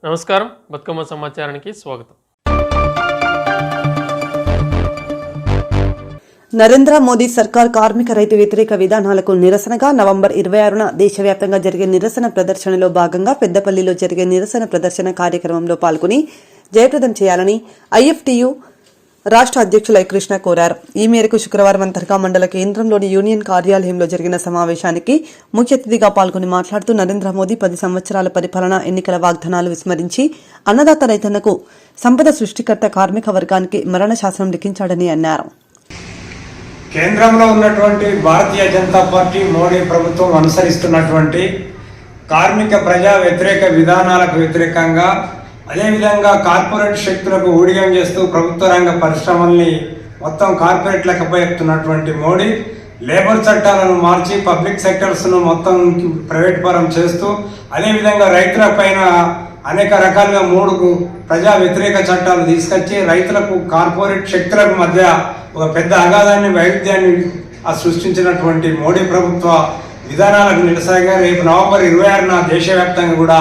నమస్కారం, బతుకమ్మ సమాచారానికి స్వాగతం. నరేంద్ర మోదీ సర్కార్ కార్మిక రైతు వ్యతిరేక విధానాలకు నిరసనగా నవంబర్ 26న దేశవ్యాప్తంగా జరిగే నిరసన ప్రదర్శనలో భాగంగా పెద్దపల్లిలో జరిగే నిరసన ప్రదర్శన కార్యక్రమంలో పాల్గొని జయప్రదం చేయాలని ఐఎఫ్టియు రాష్ట్ర అధ్యక్షులు కృష్ణ కోరారు. ఈ మేరకు శుక్రవారం అంతర్గా మండల కేంద్రంలోని యూనియన్ కార్యాలయంలో జరిగిన సమావేశానికి ముఖ్య అతిథిగా పాల్గొని మాట్లాడుతూ నరేంద్ర మోదీ 10 సంవత్సరాల పరిపాలన ఎన్నికల వాగ్దానాలు విస్మరించి అన్నదాత రైతన్నకు సంపద సృష్టికర్త కార్మిక వర్గానికి మరణ శాసనం లిఖించాడని అన్నారు. కేంద్రంలో ఉన్నటువంటి భారతీయ జనతా పార్టీ మోడీ ప్రభుత్వం అనుసరిస్తున్నటువంటి కార్మిక ప్రజా వ్యతిరేక విధానాలకు వ్యతిరేకంగా, అదేవిధంగా కార్పొరేట్ శక్తులకు ఊడిగం చేస్తూ ప్రభుత్వ రంగ పరిశ్రమల్ని మొత్తం కార్పొరేట్లకు అప్పచెప్తున్నటువంటి మోడీ లేబర్ చట్టాలను మార్చి పబ్లిక్ సెక్టర్స్ను మొత్తం ప్రైవేట్ పరం చేస్తూ, అదేవిధంగా రైతుల పైన అనేక రకాలుగా 3 ప్రజా వ్యతిరేక చట్టాలు తీసుకొచ్చి రైతులకు కార్పొరేట్ శక్తులకు మధ్య ఒక పెద్ద అగాధాన్ని వైవిధ్యాన్ని సృష్టించినటువంటి మోడీ ప్రభుత్వ విధానాలకు నిరసనగా రేపు నవంబర్ 26న దేశవ్యాప్తంగా కూడా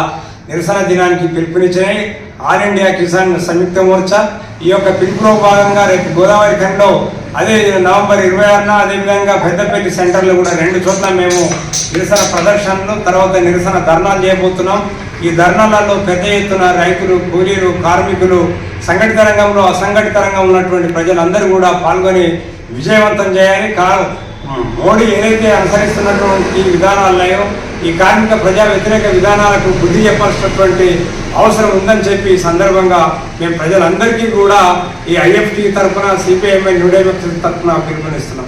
నిరసన దినానికి పిలుపునిచ్చాయి. ఆల్ ఇండియా కిసాన్ సంయుక్త మోర్చా ఈ యొక్క పిలుపులో భాగంగా రేపు గోదావరి ఖండ్లో అదే నవంబర్ 26న అదేవిధంగా పెద్దపల్లి సెంటర్లో కూడా 2 చోట్ల మేము నిరసన ప్రదర్శనలు తర్వాత నిరసన ధర్నాలు చేయబోతున్నాం. ఈ ధర్నాలలో పెద్ద ఎత్తున రైతులు, కూలీలు, కార్మికులు, సంఘటిత రంగంలో అసంఘటిత రంగంలో ఉన్నటువంటి ప్రజలందరూ కూడా పాల్గొని విజయవంతం చేయాలి. మోడీ ఏదైతే అనుసరిస్తున్నటువంటి విధానాలున్నాయో ఈ కార్మిక ప్రజా వ్యతిరేక విధానాలకు బుద్ధి చెప్పాల్సినటువంటి అవసరం ఉందని చెప్పి ఈ సందర్భంగా మేము ప్రజలందరికీ కూడా ఈ ఐఎఫ్టి తరఫున, సిపిఐఎంఐ న్యూ డెమోక్రసీ తరఫున పిలుపునిస్తున్నాం.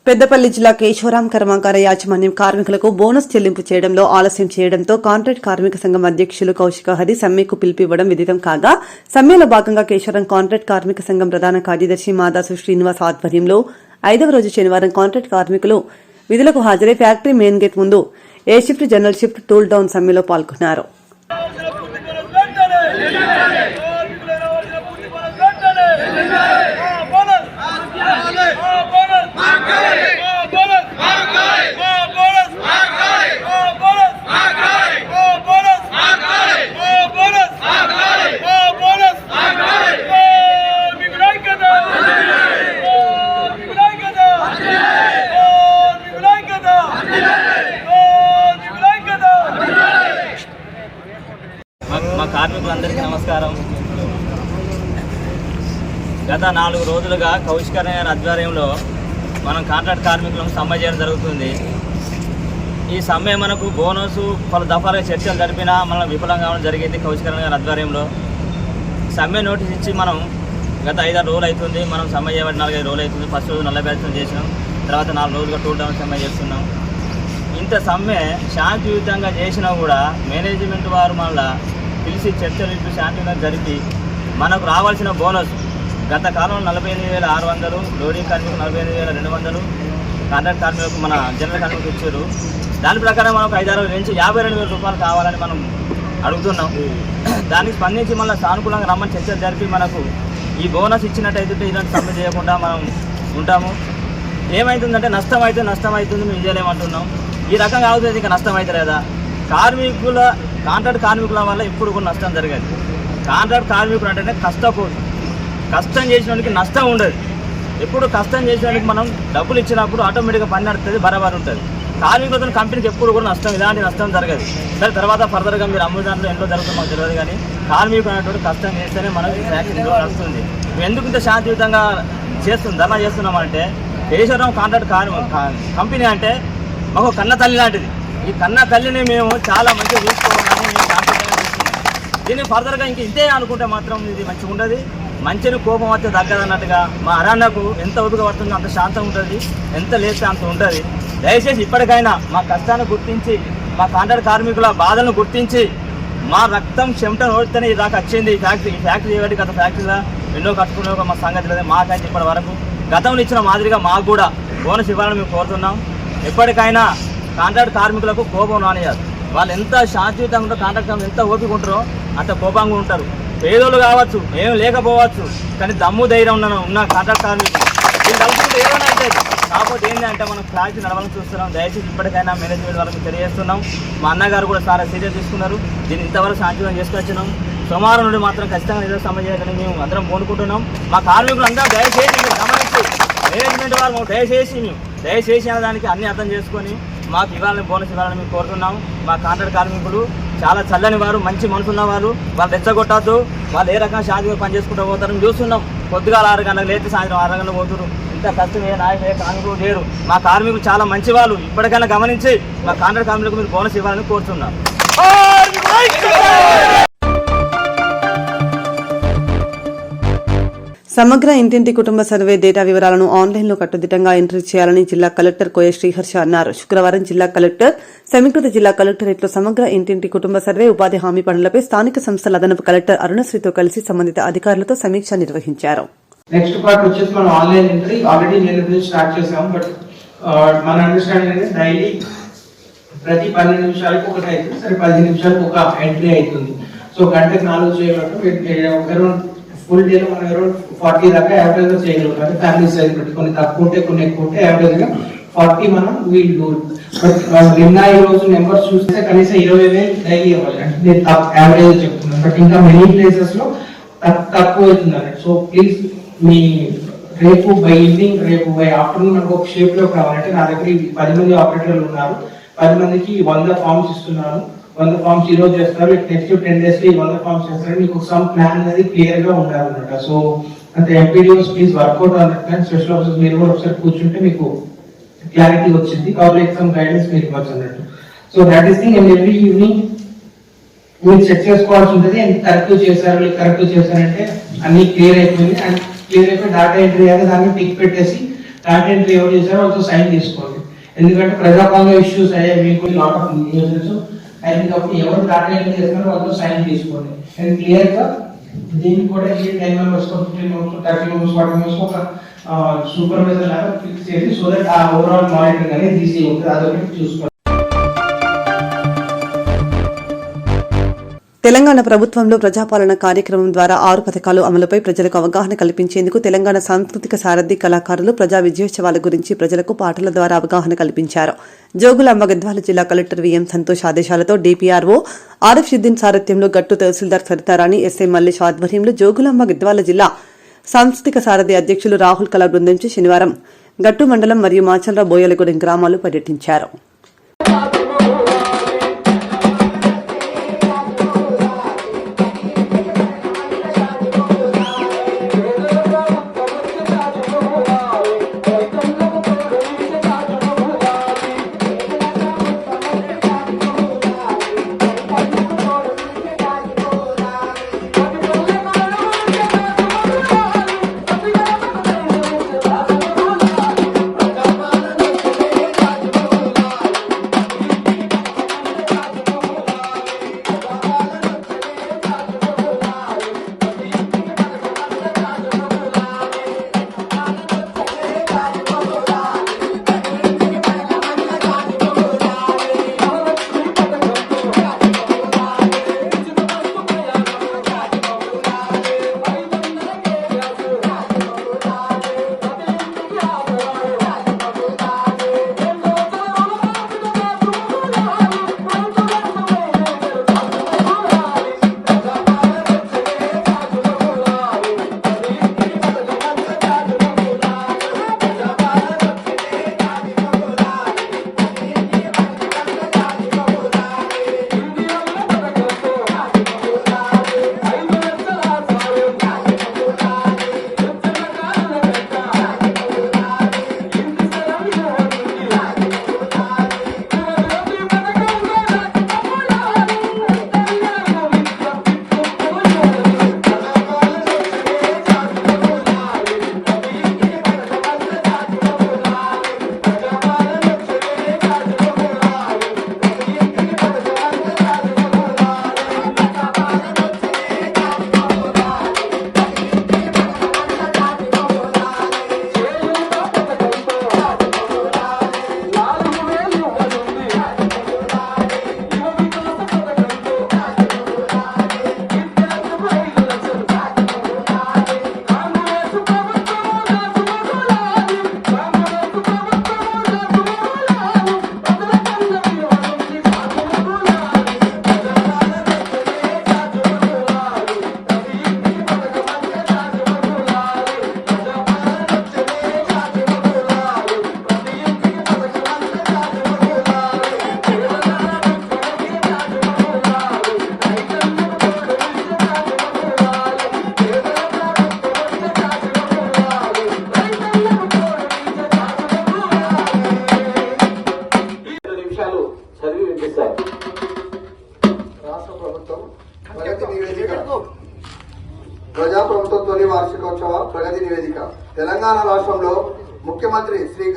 పెద్దపల్లి జిల్లా కేశవరాం కర్మాగార యాజమాన్యం కార్మికులకు బోనస్ చెల్లింపు చేయడంలో ఆలస్యం చేయడంతో కాంట్రాక్ట్ కార్మిక సంఘం అధ్యక్షులు కౌశిక హరి సమ్మెకు పిలుపివ్వడం విదితం కాగా, సమ్మెలో భాగంగా కేశవరాం కాంట్రాక్ట్ కార్మిక సంఘం ప్రధాన కార్యదర్శి మాదాసు శ్రీనివాస్ ఆధ్వర్యంలో 5వ రోజు శనివారం కాంట్రాక్ట్ కార్మికులు విధులకు హాజరై ఫ్యాక్టరీ మెయిన్ గేట్ ముందు A shift, general shift, tool down సమ్మెలో పాల్గొన్నారు. మా కార్మికులందరికీ నమస్కారం. గత 4 రోజులుగా కౌశిక గారి ఆధ్వర్యంలో మనం కాంట్రాక్ట్ కార్మికులను సమ్మె చేయడం జరుగుతుంది. ఈ సమ్మె మనకు బోనసు పలు దఫాలుగా చర్చలు జరిపినా మనం విఫలం కావడం జరిగింది. కౌశిక గారి ఆధ్వర్యంలో సమ్మె నోటీస్ ఇచ్చి మనం గత 5-6 రోజులు అవుతుంది. మనం సమ్మె చేయబడి 4-5 రోజులు అవుతుంది. ఫస్ట్ రోజు 40 బ్యాచ్లు చేసినాం, తర్వాత 4 రోజులుగా టూల్ డౌన్ సమ్మె చేస్తున్నాం. ఇంత సమ్మె శాంతియుతంగా చేసినా కూడా మేనేజ్మెంట్ వారు మళ్ళీ పిలిచి చర్చలు ఇప్పి శాంతియుతంగా జరిపి మనకు రావాల్సిన బోనస్ గత కాలంలో 48,600, లోడింగ్ కార్మికులు 48,200, కాంట్రాక్ట్ కార్మికులకు మన జనరల్ కార్మికులకు ఇచ్చారు. దాని ప్రకారం మనకు 5-6 నుంచి 52,000 రూపాయలు కావాలని మనం అడుగుతున్నాం. దానికి స్పందించి మళ్ళీ సానుకూలంగా రమ్మని చర్చలు జరిపి మనకు ఈ బోనస్ ఇచ్చినట్టయితే ఇలాంటి సమ్మె చేయకుండా మనం ఉంటాము. ఏమవుతుందంటే నష్టం అవుతుంది, మేము చేయలేమంటున్నాం. ఈ రకంగా అవుతుంది, ఇంకా నష్టం అయితే లేదా? కాంట్రాక్ట్ కార్మికుల వల్ల ఇప్పుడు కూడా నష్టం జరగదు. కాంట్రాక్ట్ కార్మికులు అంటేనే కష్టం చేసినోడికి నష్టం ఉండదు. ఎప్పుడు కష్టం చేసినోడికి మనం డబ్బులు ఇచ్చినప్పుడు ఆటోమేటిక్గా పని నడుస్తుంది, బరాబర్ ఉంటుంది. కార్మికులతో కంపెనీకి ఎప్పుడు కూడా ఇలాంటి నష్టం జరగదు. దాని తర్వాత ఫర్దర్గా మీరు అమ్మే దాంట్లో ఎంతో జరుగుతుందో మాకు తెలియదు, కానీ కార్మికులు అనేటువంటి కష్టం చేస్తేనే మనకి ఫ్యాక్టరీలో నడుస్తుంది. మేము ఎందుకు ఇంత శాంతియుతంగా ధర్నా చేస్తున్నామంటే, కేశవరాం కాంట్రాక్ట్ కంపెనీ అంటే మాకు కన్న తల్లి లాంటిది. ఈ కన్న తల్లిని మేము చాలా మంచిగా చూసుకోవాలని మేము శాంతియుతంగా చూస్తున్నాం. దీన్ని ఫర్దర్గా ఇంక ఇంతే అనుకుంటే మాత్రం ఇది మంచిగా ఉండదు. మంచిని కోపం వస్తే తగ్గదన్నట్టుగా మా అరణ్యకు ఎంత ఓపిక పడుతుందో అంత శాంతం ఉంటుంది, ఎంత లేస్తే అంత ఉంటుంది. దయచేసి ఇప్పటికైనా మా కష్టాన్ని గుర్తించి, మా కాంట్రాక్ట్ కార్మికుల బాధలను గుర్తించి, మా రక్తం చెమట నోడితేనే ఇది దాకా వచ్చింది. ఈ ఫ్యాక్టరీ చేయబట్టి గత ఫ్యాక్టరీలో ఎన్నో కట్టుకునే మా సంగతి లేదు. మాకైతే ఇప్పటి వరకు గతంలో ఇచ్చిన మాదిరిగా మాకు కూడా బోనస్ ఇవ్వాలని మేము కోరుతున్నాం. ఎప్పటికైనా కాంట్రాక్ట్ కార్మికులకు కోపం రానియాలి. వాళ్ళు ఎంత శాంతియుతంగా ఉంటారో, కాంట్రాక్ట్ కార్మికులు ఎంత ఓపిక ఉంటారో అంత కోపంగా ఉంటారు. పేదోళ్ళు కావచ్చు, ఏం లేకపోవచ్చు, కానీ దమ్ము ధైర్యం ఉన్న కాంట్రాక్ట్ కార్మికులు వీళ్ళు కలుసుకుంటే ఏమైనా అవుతుంది. కాకపోతే ఏంటంటే మనం క్లారిటీ నడవాలని చూస్తున్నాం. దయచేసి ఇప్పటికైనా మేనేజ్మెంట్ వాళ్ళకి తెలియజేస్తున్నాం. మా అన్నగారు కూడా చాలా సీరియస్ తీసుకున్నారు. దీన్ని ఇంతవరకు శాంతియుతం చేసుకొచ్చినాం. సోమవారం నుండి మాత్రం ఖచ్చితంగా నిరసన సమ్మె చేయాలని మేము అందరం కోరుకుంటున్నాం. మా కార్మికులు అందరూ దయచేసి మీరు గమనించి మేనేజ్మెంట్ వాళ్ళు మాకు దయచేసి అనే దానికి అన్ని అర్థం చేసుకొని మాకు ఇవ్వాలని బోనస్ ఇవ్వాలని మేము కోరుతున్నాం. మా కాంట్రాక్ట్ కార్మికులు చాలా చల్లని వారు, మంచి మనసున్న వారు. వాళ్ళు రెచ్చగొట్టద్దు. వాళ్ళు ఏ రకంగా శాంతిగా పనిచేసుకుంటూ పోతారని చూస్తున్నాం. పొద్దుగాల 6 గంటలకు లేచి సాయంత్రం 6 గంటలకు పోతున్నారు. ఇంత కష్టం ఏ నాయకులు ఏ కార్మికులు లేరు. మా కార్మికులు చాలా మంచి వాళ్ళు. ఇప్పటికైనా గమనించి మా కాంట్రాక్ట్ కార్మికులకు మీరు బోనస్ ఇవ్వాలని కోరుతున్నాం. సమగ్ర ఇంటింటి కుటుంబ సర్వే డేటా వివరాలను ఆన్లైన్లో కట్టుదిట్టంగా ఎంట్రీ చేయాలని జిల్లా కలెక్టర్ కోయ శ్రీహర్ష అన్నారు. శుక్రవారం జిల్లా కలెక్టర్ సమీకృత జిల్లా కలెక్టరేట్లో సమగ్ర ఇంటింటి కుటుంబ సర్వే ఉపాధి హామీ పనులపై స్థానిక సంస్థల అదనపు కలెక్టర్ అరుణశ్రీతో కలిసి సంబంధిత అధికారులతో సమీక్ష నిర్వహించారు. నెక్స్ట్ పార్ట్ వచ్చేసి మనం ఆన్లైన్ ఎంట్రీ ఆల్రెడీ నేను స్టార్ట్ చేసాం. బట్ మన అండర్స్టాండింగ్ అనేది డైలీ ప్రతి 12 నిమిషాలకు ఒకటి అవుతుంది. సరే 10 నిమిషాలకు ఒక ఎంట్రీ అవుతుంది. సో గంటకు 4 చేయగలరు. అరౌండ్ ఫుల్ డేలో మనం అరౌండ్ 40 దాకా యావరేజ్ గా చేయగలుగుతాం. ఫ్యామిలీ సైజ్ బట్టి కొన్ని తక్కువ ఉంటే కొన్ని ఎక్కువ ఉంటే యావరేజ్ గా 40 మనం వీల్ డూ. బట్ నిన్న ఈ రోజు నెంబర్స్ చూస్తే కనీసం 20,000 డైలీ అవ్వాలి. అంటే నేను యావరేజ్ చెప్తున్నాను. బట్ ఇంకా మెనీ ప్లేసెస్ లో తక్కువ అవుతుంది అన్నట్టు. సో ప్లీజ్ మీ రేపు బై ఈవినింగ్ రేపు బై ఆఫ్టర్నూన్ మనకు ఒక షేప్ లో కావాలంటే నా దగ్గర 10 మంది ఆపరేటర్లు ఉన్నారు. 10 మందికి 100 ఫార్మ్స్ ఇస్తున్నాను. 100 ఫార్మ్స్ ఈ రోజు చేస్తారు. నెక్స్ట్ 10 days లో 100 ఫార్మ్స్ చేస్తారు. మీకు సమ్ ప్లాన్ అనేది క్లియర్ గా ఉండాలన్నమాట. సో అంటే MPDOs please work out on that plan. Special officers మీరు కూడా ఒకసారి కూర్చుంటే మీకు క్లారిటీ వచ్చింది. లైక్ సమ్ గైడెన్స్ మీరు ఇవ్వచ్చు అన్నట్టు. So that is thing. And every evening మీరు చెక్ చేసుకోవాల్సి ఉంటుంది. అండ్ కరెక్ట్ చేశారంటే అన్ని క్లియర్ అయిపోయింది. అండ్ క్లియర్ అయిపోయి డాటా ఎంట్రీ అయ్యాక దాన్ని టిక్ పెట్టేసి డాటా ఎంట్రీ ఎవరు చేశారో వాళ్ళతో సైన్ తీసుకోండి. ఎందుకంటే ప్రజాపాలన ఇష్యూస్ అయ్యాయి మీకు లాట్ ఆఫ్ న్యూసెస్ అయింది కాబట్టి ఎవరు డాటా ఎంట్రీ చేస్తారో వాళ్ళతో సైన్ తీసుకోండి. అండ్ క్లియర్ గా దీనికి కూడా 10 members 15 members 30 members 40 members ఒక సూపర్వైజర్ లాగా ఫిక్స్ చేసి సో దట్ ఆ ఓవరాల్ మానిటరింగ్ అనేది ఈజీ ఉంటుంది. అదొకటి చూసుకోండి. తెలంగాణ ప్రభుత్వంలో ప్రజాపాలన కార్యక్రమం ద్వారా 6 పథకాలు అమలుపై ప్రజలకు అవగాహన కల్పించేందుకు తెలంగాణ సాంస్కృతిక సారథి కళాకారులు ప్రజా విజయోత్సవాల గురించి ప్రజలకు పాటల ద్వారా అవగాహన కల్పించారు. జోగులాంబ గద్వాల జిల్లా కలెక్టర్ విఎం సంతోష్ ఆదేశాలతో డిపిఆర్ఓ ఆరిఫ్ షుద్దీన్ సారథ్యంలో గట్టు తహసీల్దార్ సరితారాణి ఎస్ఐ మల్లేష్ ఆధ్వర్యంలో జోగులాంబ గద్వాల జిల్లా సాంస్కృతిక సారథి అధ్యక్షులు రాహుల్ కళా బృందంచి శనివారం గట్టు మండలం మరియు మాచల్రా బోయలగూడెం గ్రామాలు పర్యటించారు.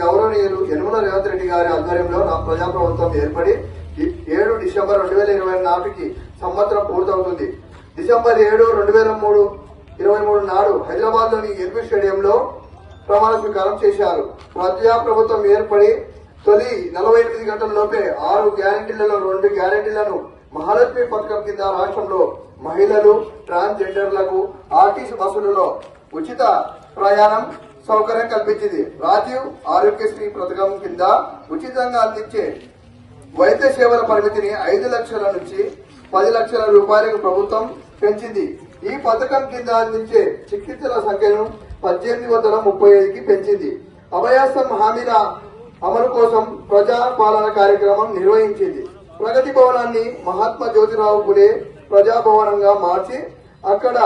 గౌరవనీయులు యనమల రేవంత్ రెడ్డి గారి ఆధ్వర్యంలో నా ప్రజాప్రభుత్వం ఏర్పడి 7 డిసెంబర్ 2020 నాటికి సంవత్సరం పూర్తవుతుంది. డిసెంబర్ 7, 2023 నాడు హైదరాబాద్ లోని ఎల్బీ స్టేడియంలో ప్రమాణ స్వీకారం చేశారు. ప్రజాప్రభుత్వం ఏర్పడి తొలి 48 గంటల్లోపే 6 గ్యారెంటీలలో 2 గ్యారెంటీలను మహాలక్ష్మి పథకం కింద రాష్ట్రంలో మహిళలు, ట్రాన్స్జెండర్లకు ఆర్టీసీ బస్సులలో ఉచిత ప్రయాణం సౌకర్యం కల్పించింది. రాజీవ్ ఆరోగ్యశ్రీ పథకం కింద ఉచితంగా అందించే వైద్య సేవల పరిమితిని 5 లక్షల నుంచి 10 లక్షల రూపాయలకు ప్రభుత్వం పెంచింది. ఈ పథకం కింద అందించే చికిత్సల సంఖ్యను 1835కి పెంచింది. అభయాస్తం హామీల అమలు కోసం ప్రజా పాలన కార్యక్రమం నిర్వహించింది. ప్రగతి భవనాన్ని మహాత్మా జ్యోతిరావు పులే ప్రజాభవనంగా మార్చి అక్కడ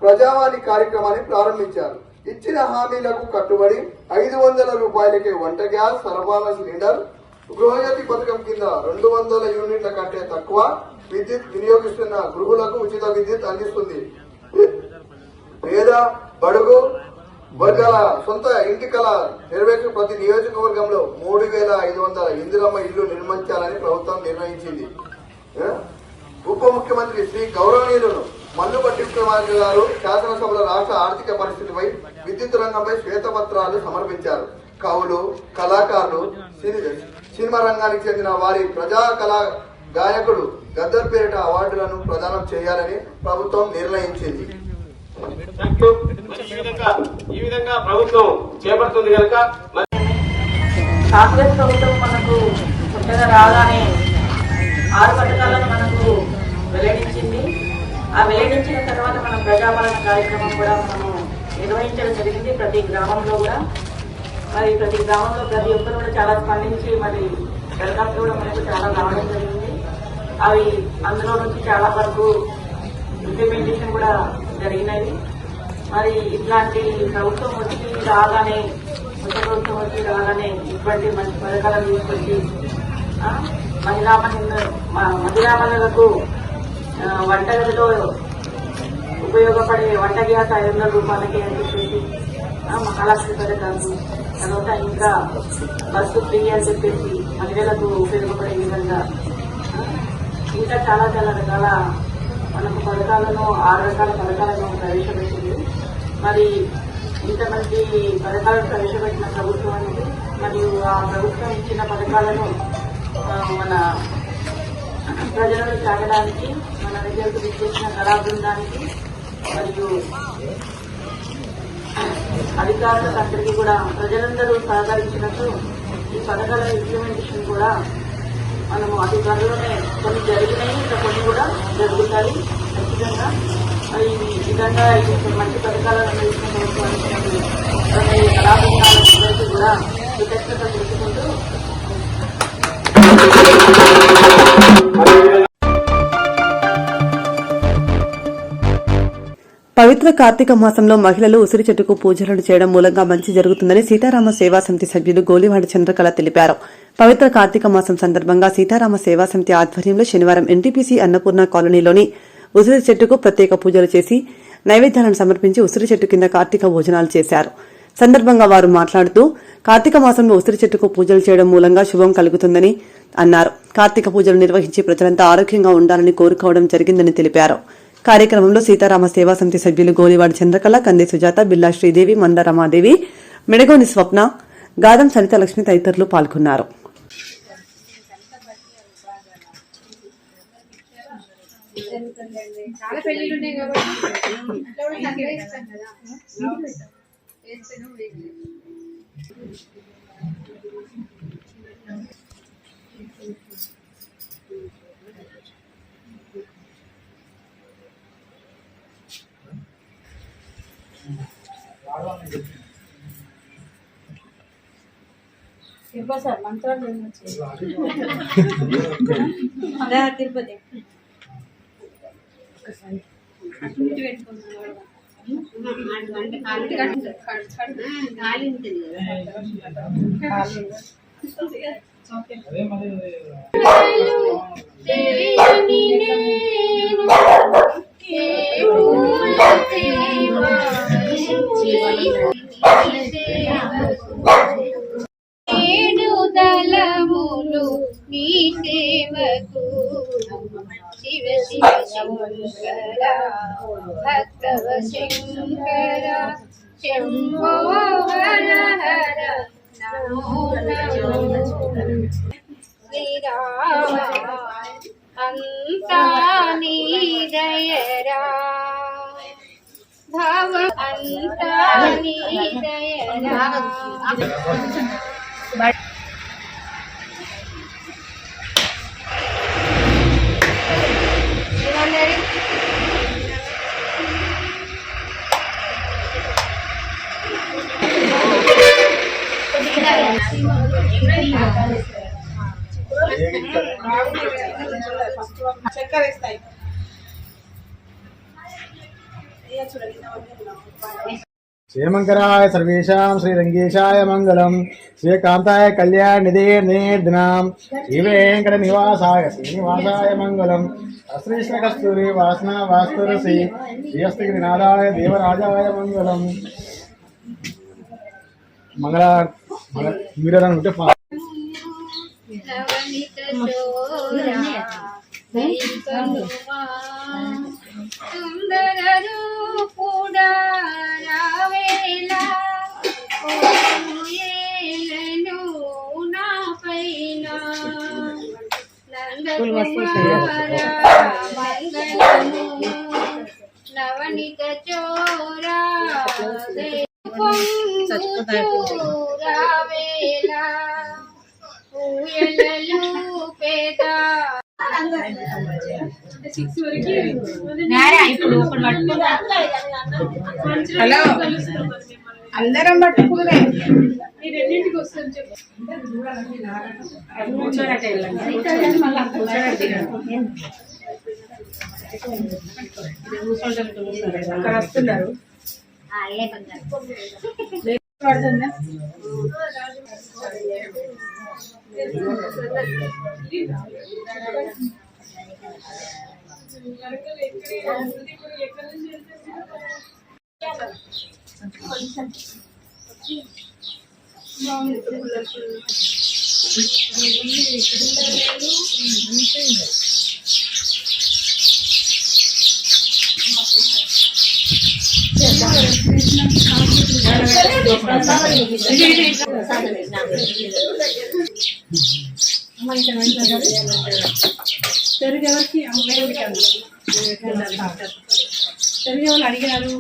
ప్రజావాణి కార్యక్రమాన్ని ప్రారంభించారు. ఇచ్చిన హామీలకు కట్టుబడి 500 రూపాయలకే వంట గ్యాస్ సరఫరా సిలిండర్, గృహజ్యోతి పథకం కింద 200 యూనిట్ల కంటే తక్కువ విద్యుత్ వినియోగిస్తున్న గృహులకు ఉచిత విద్యుత్ అందిస్తుంది. పేద బడుగు వర్గాల సొంత ఇంటి కళ నెరవేర్చిన ప్రతి నియోజకవర్గంలో 3500 ఇందిరమ్మ ఇళ్లు నిర్మించాలని ప్రభుత్వం నిర్ణయించింది. ఉప ముఖ్యమంత్రి శ్రీ గౌరవనీయులను మల్లుపట్టి విక్రమార్క గారు శాసనసభలో రాష్ట్ర ఆర్థిక పరిస్థితిపై, విద్యుత్ రంగంపై శ్వేతపత్రాలు సమర్పించారు. కవులు, కళాకారులు, సినిమా రంగానికి చెందిన వారి ప్రజా కళా గాయకుడు గద్దర్ పేరిట అవార్డులను ప్రదానం చేయాలని ప్రభుత్వం నిర్ణయించింది. ఈ విధంగా ప్రభుత్వం చేపడుతుంది కనుక కాంగ్రెస్ ప్రభుత్వం మనకు కొత్తగా రాగానే 6 పథకాలను మనకు వెల్లడించింది. ఆ వెల్లడించిన తర్వాత మనం ప్రజాపాలన కార్యక్రమం కూడా మనము నిర్వహించడం జరిగింది. ప్రతి గ్రామంలో కూడా ప్రతి ఒక్కరు కూడా చాలా స్పందించి మరి దరఖాస్తు కూడా మనకు చాలా రావడం జరిగింది. అవి అందులో నుంచి చాలా వరకు ఇంప్లిమెంటేషన్ కూడా జరిగినవి. మరి ఇట్లాంటి ప్రభుత్వం వచ్చి రాగానే ఇటువంటి మంచి పథకాలను తీసుకొచ్చి మహిళలకు వంటగదిలో ఉపయోగపడే వంట గ్యాస్ 500 రూపాయలకి అని చెప్పేసి మహాలక్ష్మి పథకాలు, తర్వాత ఇంకా బస్సు ఫ్రీ అని చెప్పేసి మహిళలకు ఉపయోగపడే విధంగా ఇంకా చాలా రకాల మనకు పథకాలను 6 రకాల పథకాలను ప్రవేశపెట్టింది. మరి ఇంతమంది పథకాలను ప్రవేశపెట్టిన ప్రభుత్వం అనేది మరియు ఆ ప్రభుత్వం ఇచ్చిన పథకాలను మన ప్రజలను సాగడానికి, మన దగ్గరకు విచ్చేసిన కళా బృందానికి మరియు అధికారులకు అందరికీ కూడా ప్రజలందరూ సహకరించినట్టు ఈ పథకాల ఇంప్లిమెంటేషన్ కూడా మనము అతి త్వరలోనే కొన్ని జరిగినాయి, ఇంకా కొన్ని కూడా జరుగుతాయి ఖచ్చితంగా. ఈ విధంగా మంచి పథకాలను అందించిన ప్రభుత్వానికి కళాబృందాలకు కూడా కృతజ్ఞత తెలుసుకుంటూ పవిత్ర కార్తీక మాసంలో మహిళలు ఉసిరి చెట్టుకు పూజలను చేయడం మూలంగా మంచి జరుగుతుందని సీతారామ సేవా సమితి సభ్యులు గోలివాడ చంద్రకళ తెలిపారు. పవిత్ర కార్తీక మాసం సందర్భంగా సీతారామ సేవా సమితి ఆధ్వర్యంలో శనివారం ఎన్టీపీసీ అన్నపూర్ణ కాలనీలోని ఉసిరి చెట్టుకు ప్రత్యేక పూజలు చేసి నైవేద్యాలను సమర్పించి ఉసిరి చెట్టు కింద కార్తీక భోజనాలు చేశారు. సందర్భంగా వారు మాట్లాడుతూ కార్తీక మాసంలో ఉసిరి చెట్టుకు పూజలు చేయడం మూలంగా శుభం కలుగుతుందని అన్నారు. కార్తీక పూజలు నిర్వహించి ప్రజలంతా ఆరోగ్యంగా ఉండాలని కోరుకోవడం జరిగిందని తెలిపారు. కార్యక్రమంలో సీతారామ సేవా సమితి సభ్యులు గోలివాడి చంద్రకళ, కంది సుజాత, బిల్లా శ్రీదేవి, మంద రమాదేవి, మెడగోని స్వప్న, గాదం సరిత లక్ష్మి తదితరులు పాల్గొన్నారు. చాలా పెళ్లిళ్ళు ఉన్నాయి కాబట్టి సార్ మంత్రాలు తిరుపతి ఖాళీ ఉంటుంది. నీ సేవకు శివ శివ శంకర భక్తవ శంకర శంభో హర హర నమో నమో శ్రీరామ అంతా నీ దయరా భవ అంతా నీ దయరా శ్రీమంకరాయ సర్వేషాం శ్రీరంగేశాయ మంగళం శ్రీకాంతాయ కళ్యాణిదే నిర్దినాం శ్రీవేంకట నివాసాయ శ్రీనివాసాయ మంగళం అశ్రీష్ణ కస్తూరి వాసన వాస్తురసి శ్రీహస్తగిరినాథాయ దేవరాజాయ మంగళం మంగళ మీరు ఉంటే నవనిత చోరా దైవనుమా సుందర రూపుడా రావేలా కోయేలను నా పైన నందకుమార మంగళము నవనిత చోరా రావేలా హలో అందరం పట్టుకునే వస్తున్నారు తెలుగు వాళ్ళు అడిగారు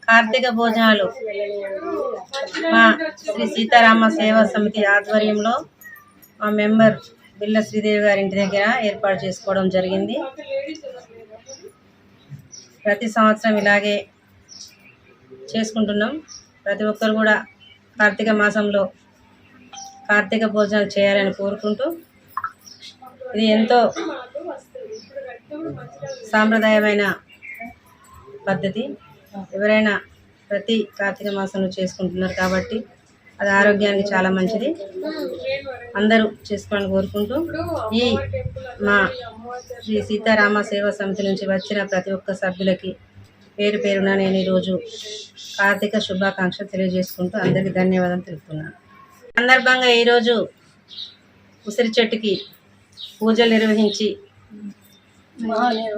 కార్తీక భోజనాలు మా శ్రీ సీతారామ సేవా సమితి ఆధ్వర్యంలో మా మెంబర్ బిల్ల శ్రీదేవి గారి ఇంటి దగ్గర ఏర్పాటు చేసుకోవడం జరిగింది. ప్రతి సంవత్సరం ఇలాగే చేసుకుంటున్నాం. ప్రతి ఒక్కరు కూడా కార్తీక మాసంలో కార్తీక భోజనాలు చేయాలని కోరుకుంటూ, ఇది ఎంతో సాంప్రదాయమైన పద్ధతి. ఎవరైనా ప్రతి కార్తీక మాసంలో చేసుకుంటున్నారు కాబట్టి అది ఆరోగ్యానికి చాలా మంచిది. అందరూ చేసుకోవాలని కోరుకుంటూ, ఈ మా శ్రీ సీతారామ సేవా సమితి నుంచి వచ్చిన ప్రతి ఒక్క సభ్యులకి పేరు పేరున నేను ఈరోజు కార్తీక శుభాకాంక్షలు తెలియజేసుకుంటూ అందరికీ ధన్యవాదాలు తెలుపుతున్నాను. సందర్భంగా ఈరోజు ఉసిరి చెట్టుకి పూజలు నిర్వహించి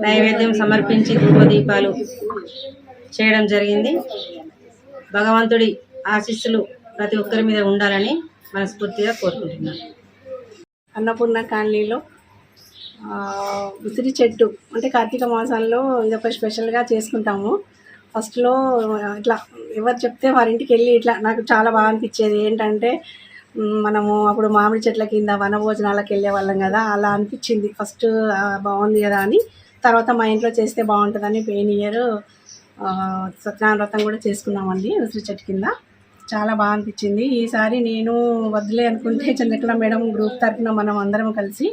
నైవేద్యం సమర్పించి ధూపదీపాలు చేయడం జరిగింది. భగవంతుడి ఆశీస్సులు ప్రతి ఒక్కరి మీద ఉండాలని మనస్ఫూర్తిగా కోరుకుంటున్నాను. అన్నపూర్ణ కాలనీలో ఉసిరి చెట్టు అంటే కార్తీక మాసంలో ఇదొక స్పెషల్గా చేసుకుంటాము. ఫస్ట్లో ఇట్లా ఎవరు చెప్తే వారింటికి వెళ్ళి ఇట్లా నాకు చాలా బాగా అనిపించేది. ఏంటంటే మనము అప్పుడు మామిడి చెట్ల కింద వనభోజనాలకు వెళ్ళే వాళ్ళం కదా, అలా అనిపించింది. ఫస్ట్ బాగుంది కదా అని, తర్వాత మా ఇంట్లో చేస్తే బాగుంటుందని పోయిన ఇయర్ సత్యనారాయణ వ్రతం కూడా చేసుకున్నామండి ఉసిరి చెట్టు కింద. చాలా బాగా అనిపించింది. ఈసారి నేను వద్దులే అనుకుంటే చంద్రకళ మేడం గ్రూప్ తరఫున మనం అందరం కలిసి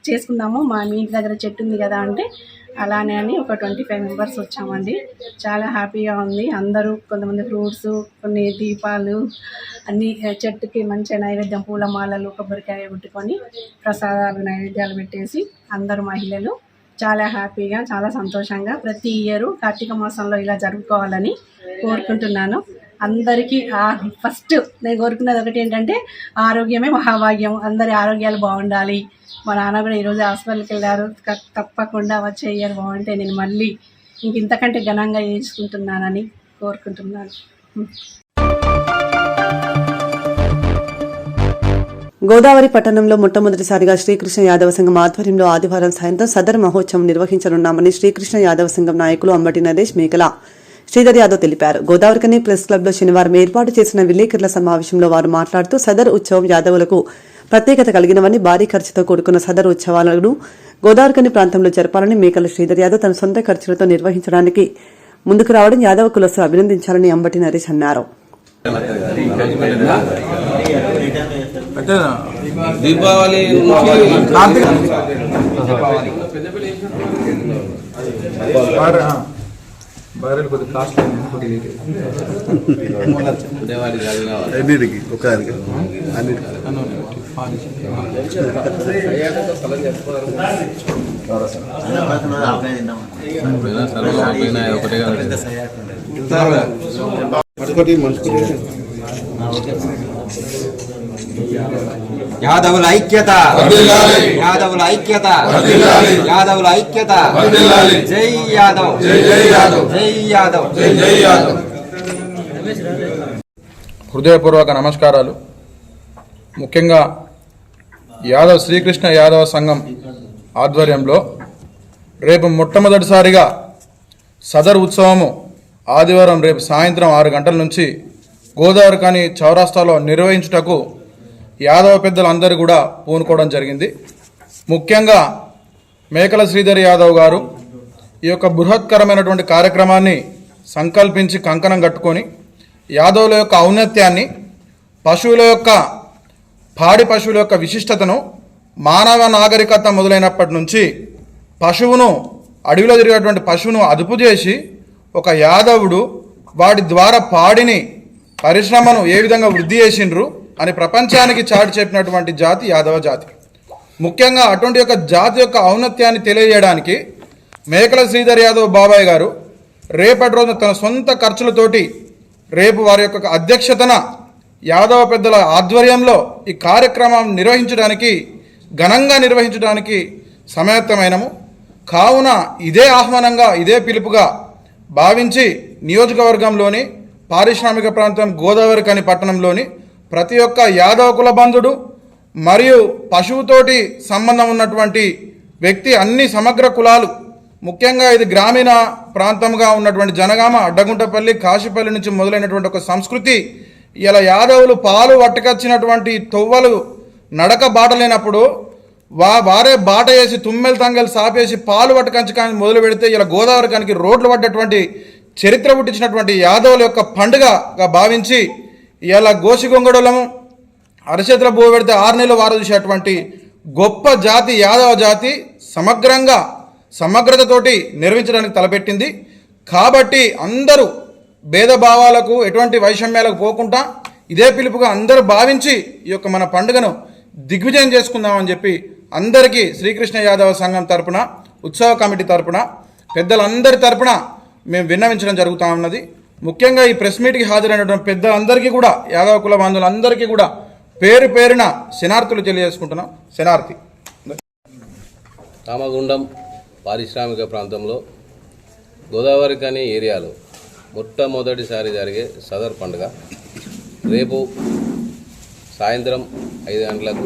చేసుకుందాము, మీ ఇంటి దగ్గర చెట్టు ఉంది కదా అంటే అలానే అని ఒక 25 మెంబర్స్ వచ్చామండి. చాలా హ్యాపీగా ఉంది. అందరూ కొంతమంది ఫ్రూట్స్, కొన్ని దీపాలు అన్నీ చెట్టుకి మంచిగా నైవేద్యం, పూలమాలలు, కొబ్బరికాయ కొట్టుకొని ప్రసాదాలు నైవేద్యాలు పెట్టేసి అందరూ మహిళలు చాలా హ్యాపీగా, చాలా సంతోషంగా ప్రతి ఇయర్ కార్తీక మాసంలో ఇలా జరుపుకోవాలని కోరుకుంటున్నాను. అందరికీ ఫస్ట్ నేను కోరుకున్నది ఒకటి ఏంటంటే ఆరోగ్యమే మహాభాగ్యం. అందరి ఆరోగ్యాలు బాగుండాలి. మా నాన్న కూడా ఈరోజు హాస్పిటల్కి వెళ్ళారు. తప్పకుండా వచ్చే ఇయర్ బాగుంటే నేను మళ్ళీ ఇంతకంటే ఘనంగా చేసుకుంటున్నానని కోరుకుంటున్నాను. గోదావరి పట్టణంలో మొట్టమొదటిసారిగా శ్రీకృష్ణ యాదవ సంఘం ఆధ్వర్యంలో ఆదివారం సాయంత్రం సదర్ మహోత్సవం నిర్వహించనున్నామని శ్రీకృష్ణ యాదవ సంఘం నాయకులు అంబటి నరేష్, మేకల శ్రీధర్ యాదవ్ తెలిపారు. గోదావరికని ప్రెస్ క్లబ్ లో శనివారం ఏర్పాటు చేసిన విలేకరుల సమావేశంలో వారు మాట్లాడుతూ సదర్ ఉత్సవం యాదవులకు ప్రత్యేకత కలిగినవని, భారీ ఖర్చుతో కూడుకున్న సదర్ ఉత్సవాలను గోదావరికని ప్రాంతంలో జరపాలని మేకల శ్రీధర్ యాదవ్ తన సొంత ఖర్చులతో నిర్వహించడానికి ముందుకు రావడం యాదవ కులస్తులు అభినందించాలని అంబటి నరేష్ అన్నారు. దీపావళి బయలు కొద్దిగా కాస్ట్ అన్నిటికి ఒక యాదవుల ఐక్యత, యాదవుల ఐక్యత, యాదవుల ఐక్యత. జై యాదవ్, జై యాదవ్, జై యాదవ్, జై యాదవ్. హృదయపూర్వక నమస్కారాలు. ముఖ్యంగా యాదవ్ శ్రీకృష్ణ యాదవ సంఘం ఆధ్వర్యంలో రేపు మొట్టమొదటిసారిగా సదర్ ఉత్సవము ఆదివారం రేపు సాయంత్రం 6 గంటల నుంచి గోదావరికని చౌరాస్తాలో నిర్వహించుటకు యాదవ పెద్దలందరూ కూడా పూనుకోవడం జరిగింది. ముఖ్యంగా మేకల శ్రీధర్ యాదవ్ గారు ఈ యొక్క బృహత్కరమైనటువంటి కార్యక్రమాన్ని సంకల్పించి కంకణం కట్టుకొని యాదవుల యొక్క ఔన్నత్యాన్ని, పశువుల యొక్క పాడి పశువుల యొక్క విశిష్టతను, మానవ నాగరికత మొదలైనప్పటి నుంచి పశువును, అడవిలో తిరిగేటువంటి పశువును అదుపు చేసి ఒక యాదవుడు వాటి ద్వారా పాడిని, పరిశ్రమను ఏ విధంగా వృద్ధి చేసిండ్రు అని ప్రపంచానికి చాటి చెప్పినటువంటి జాతి యాదవ జాతి. ముఖ్యంగా అటువంటి యొక్క జాతి యొక్క ఔన్నత్యాన్ని తెలియజేయడానికి మేకల శ్రీధర్ యాదవ్ బాబాయ్ గారు రేపటి రోజున తన సొంత ఖర్చులతోటి రేపు వారి యొక్క అధ్యక్షతన యాదవ పెద్దల ఆధ్వర్యంలో ఈ కార్యక్రమం నిర్వహించడానికి, ఘనంగా నిర్వహించడానికి సమాయత్తమైనము. కావున ఇదే ఆహ్వానంగా, ఇదే పిలుపుగా భావించి నియోజకవర్గంలోని పారిశ్రామిక ప్రాంతం గోదావరికని పట్టణంలోని ప్రతి ఒక్క యాదవ కుల బంధుడు మరియు పశువుతోటి సంబంధం ఉన్నటువంటి వ్యక్తి, అన్ని సమగ్ర కులాలు, ముఖ్యంగా ఇది గ్రామీణ ప్రాంతంగా ఉన్నటువంటి జనగామ, అడ్డగుంటపల్లి, కాశీపల్లి నుంచి మొదలైనటువంటి ఒక సంస్కృతి. ఇలా యాదవులు పాలు పట్టుకొచ్చినటువంటి తొవ్వలు నడక బాట లేనప్పుడు వారే బాట వేసి తుమ్మెలు తంగలు సాపేసి పాలు పట్టుకంచి కానీ మొదలు పెడితే ఇలా గోదావరికానికి రోడ్లు పడ్డటువంటి చరిత్ర పుట్టించినటువంటి యాదవుల యొక్క పండుగగా భావించి ఇలా గోసిగొంగడులము అరచేతుల బో పెడితే 6 నెలలు వారు చూసేటువంటి గొప్ప జాతి యాదవ జాతి సమగ్రంగా, సమగ్రతతోటి నిర్మించడానికి తలపెట్టింది. కాబట్టి అందరూ భేదభావాలకు, ఎటువంటి వైషమ్యాలకు పోకుండా ఇదే పిలుపుగా అందరూ భావించి ఈ యొక్క మన పండుగను దిగ్విజయం చేసుకుందామని చెప్పి అందరికీ శ్రీకృష్ణ యాదవ సంఘం తరపున, ఉత్సవ కమిటీ తరపున, పెద్దలందరి తరపున మేము విన్నవించడం జరుగుతూ ఉన్నది. ముఖ్యంగా ఈ ప్రెస్ మీట్కి హాజరైనటువంటి పెద్దలందరికీ కూడా, యాదవ కుల బంధువులందరికీ కూడా పేరు పేరున శనార్థులు తెలియజేసుకుంటున్నాం. శనార్థి. రామగుండం పారిశ్రామిక ప్రాంతంలో గోదావరికని ఏరియాలో మొట్టమొదటిసారి జరిగే సదర్ పండుగ రేపు సాయంత్రం 5 గంటలకు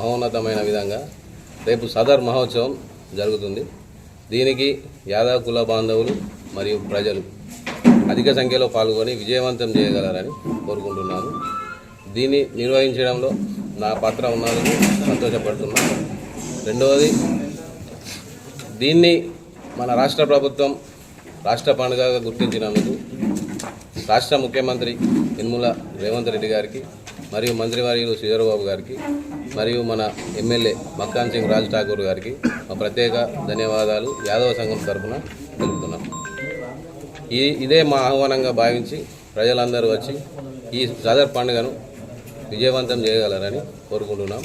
మహోన్నతమైన విధంగా రేపు సదర్ మహోత్సవం జరుగుతుంది. దీనికి యాదవ కుల బాంధవులు మరియు ప్రజలు అధిక సంఖ్యలో పాల్గొని విజయవంతం చేయగలరని కోరుకుంటున్నాను. దీన్ని నిర్వహించడంలో నా పాత్ర ఉన్నందుకు సంతోషపడుతున్నాను. రెండవది, దీన్ని మన రాష్ట్ర ప్రభుత్వం రాష్ట్ర పండుగగా గుర్తించినందుకు రాష్ట్ర ముఖ్యమంత్రి యనమల రేవంత్ రెడ్డి గారికి మరియు మంత్రివర్యులు శ్రీధరబాబు గారికి మరియు మన ఎమ్మెల్యే మక్కాన్ సింగ్ రాజ్ ఠాకూర్ గారికి మా ప్రత్యేక ధన్యవాదాలు యాదవ సంఘం తరఫున తెలుపుతున్నాం. ఇదే మా ఆహ్వానంగా భావించి ప్రజలందరూ వచ్చి ఈ సదర్ పండుగను విజయవంతం చేయగలరని కోరుకుంటున్నాం.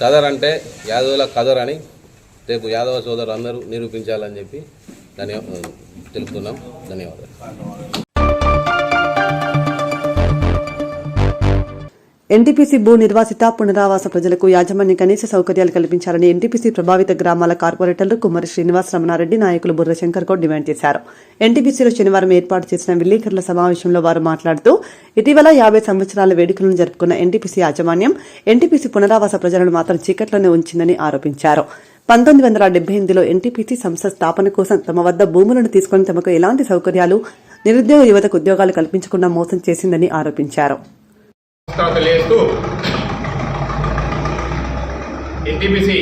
సదర్ అంటే యాదవుల కదర్ అని రేపు యాదవ సోదరులు అందరూ నిరూపించాలని చెప్పి తెలుపుతున్నాం. ధన్యవాదాలు. ఎన్టీపీసీ భూ నిర్వాసిత పునరావాస ప్రజలకు యాజమాన్య కనీస సౌకర్యాలు కల్పించాలని ఎన్టీపీసీ ప్రభావిత గ్రామాల కార్పొరేటర్లు కుమ్మరి శ్రీనివాస్ రమణారెడ్డి నాయకులు బుర్ర శంకర్ గౌడ్ డిమాండ్ చేశారు. ఎన్టీపీసీలో శనివారం ఏర్పాటు చేసిన విలేకరుల సమావేశంలో వారు మాట్లాడుతూ ఇటీవల 50 సంవత్సరాల వేడుకలను జరుపుకున్న ఎన్టీపీసీ యాజమాన్యం ఎన్టీపీసీ పునరావాస ప్రజలను మాత్రం చీకట్లోనే ఉంచిందని ఆరోపించారు. 1978లో ఎన్టీపీసీ సంస్థ స్థాపన కోసం తమ వద్ద భూములను తీసుకుని తమకు ఎలాంటి సౌకర్యాలు, నిరుద్యోగ యువతకు ఉద్యోగాలు కల్పించకుండా మోసం చేసిందని ఆరోపించారు. తెలియజేస్తూ ఎన్టీపీసీ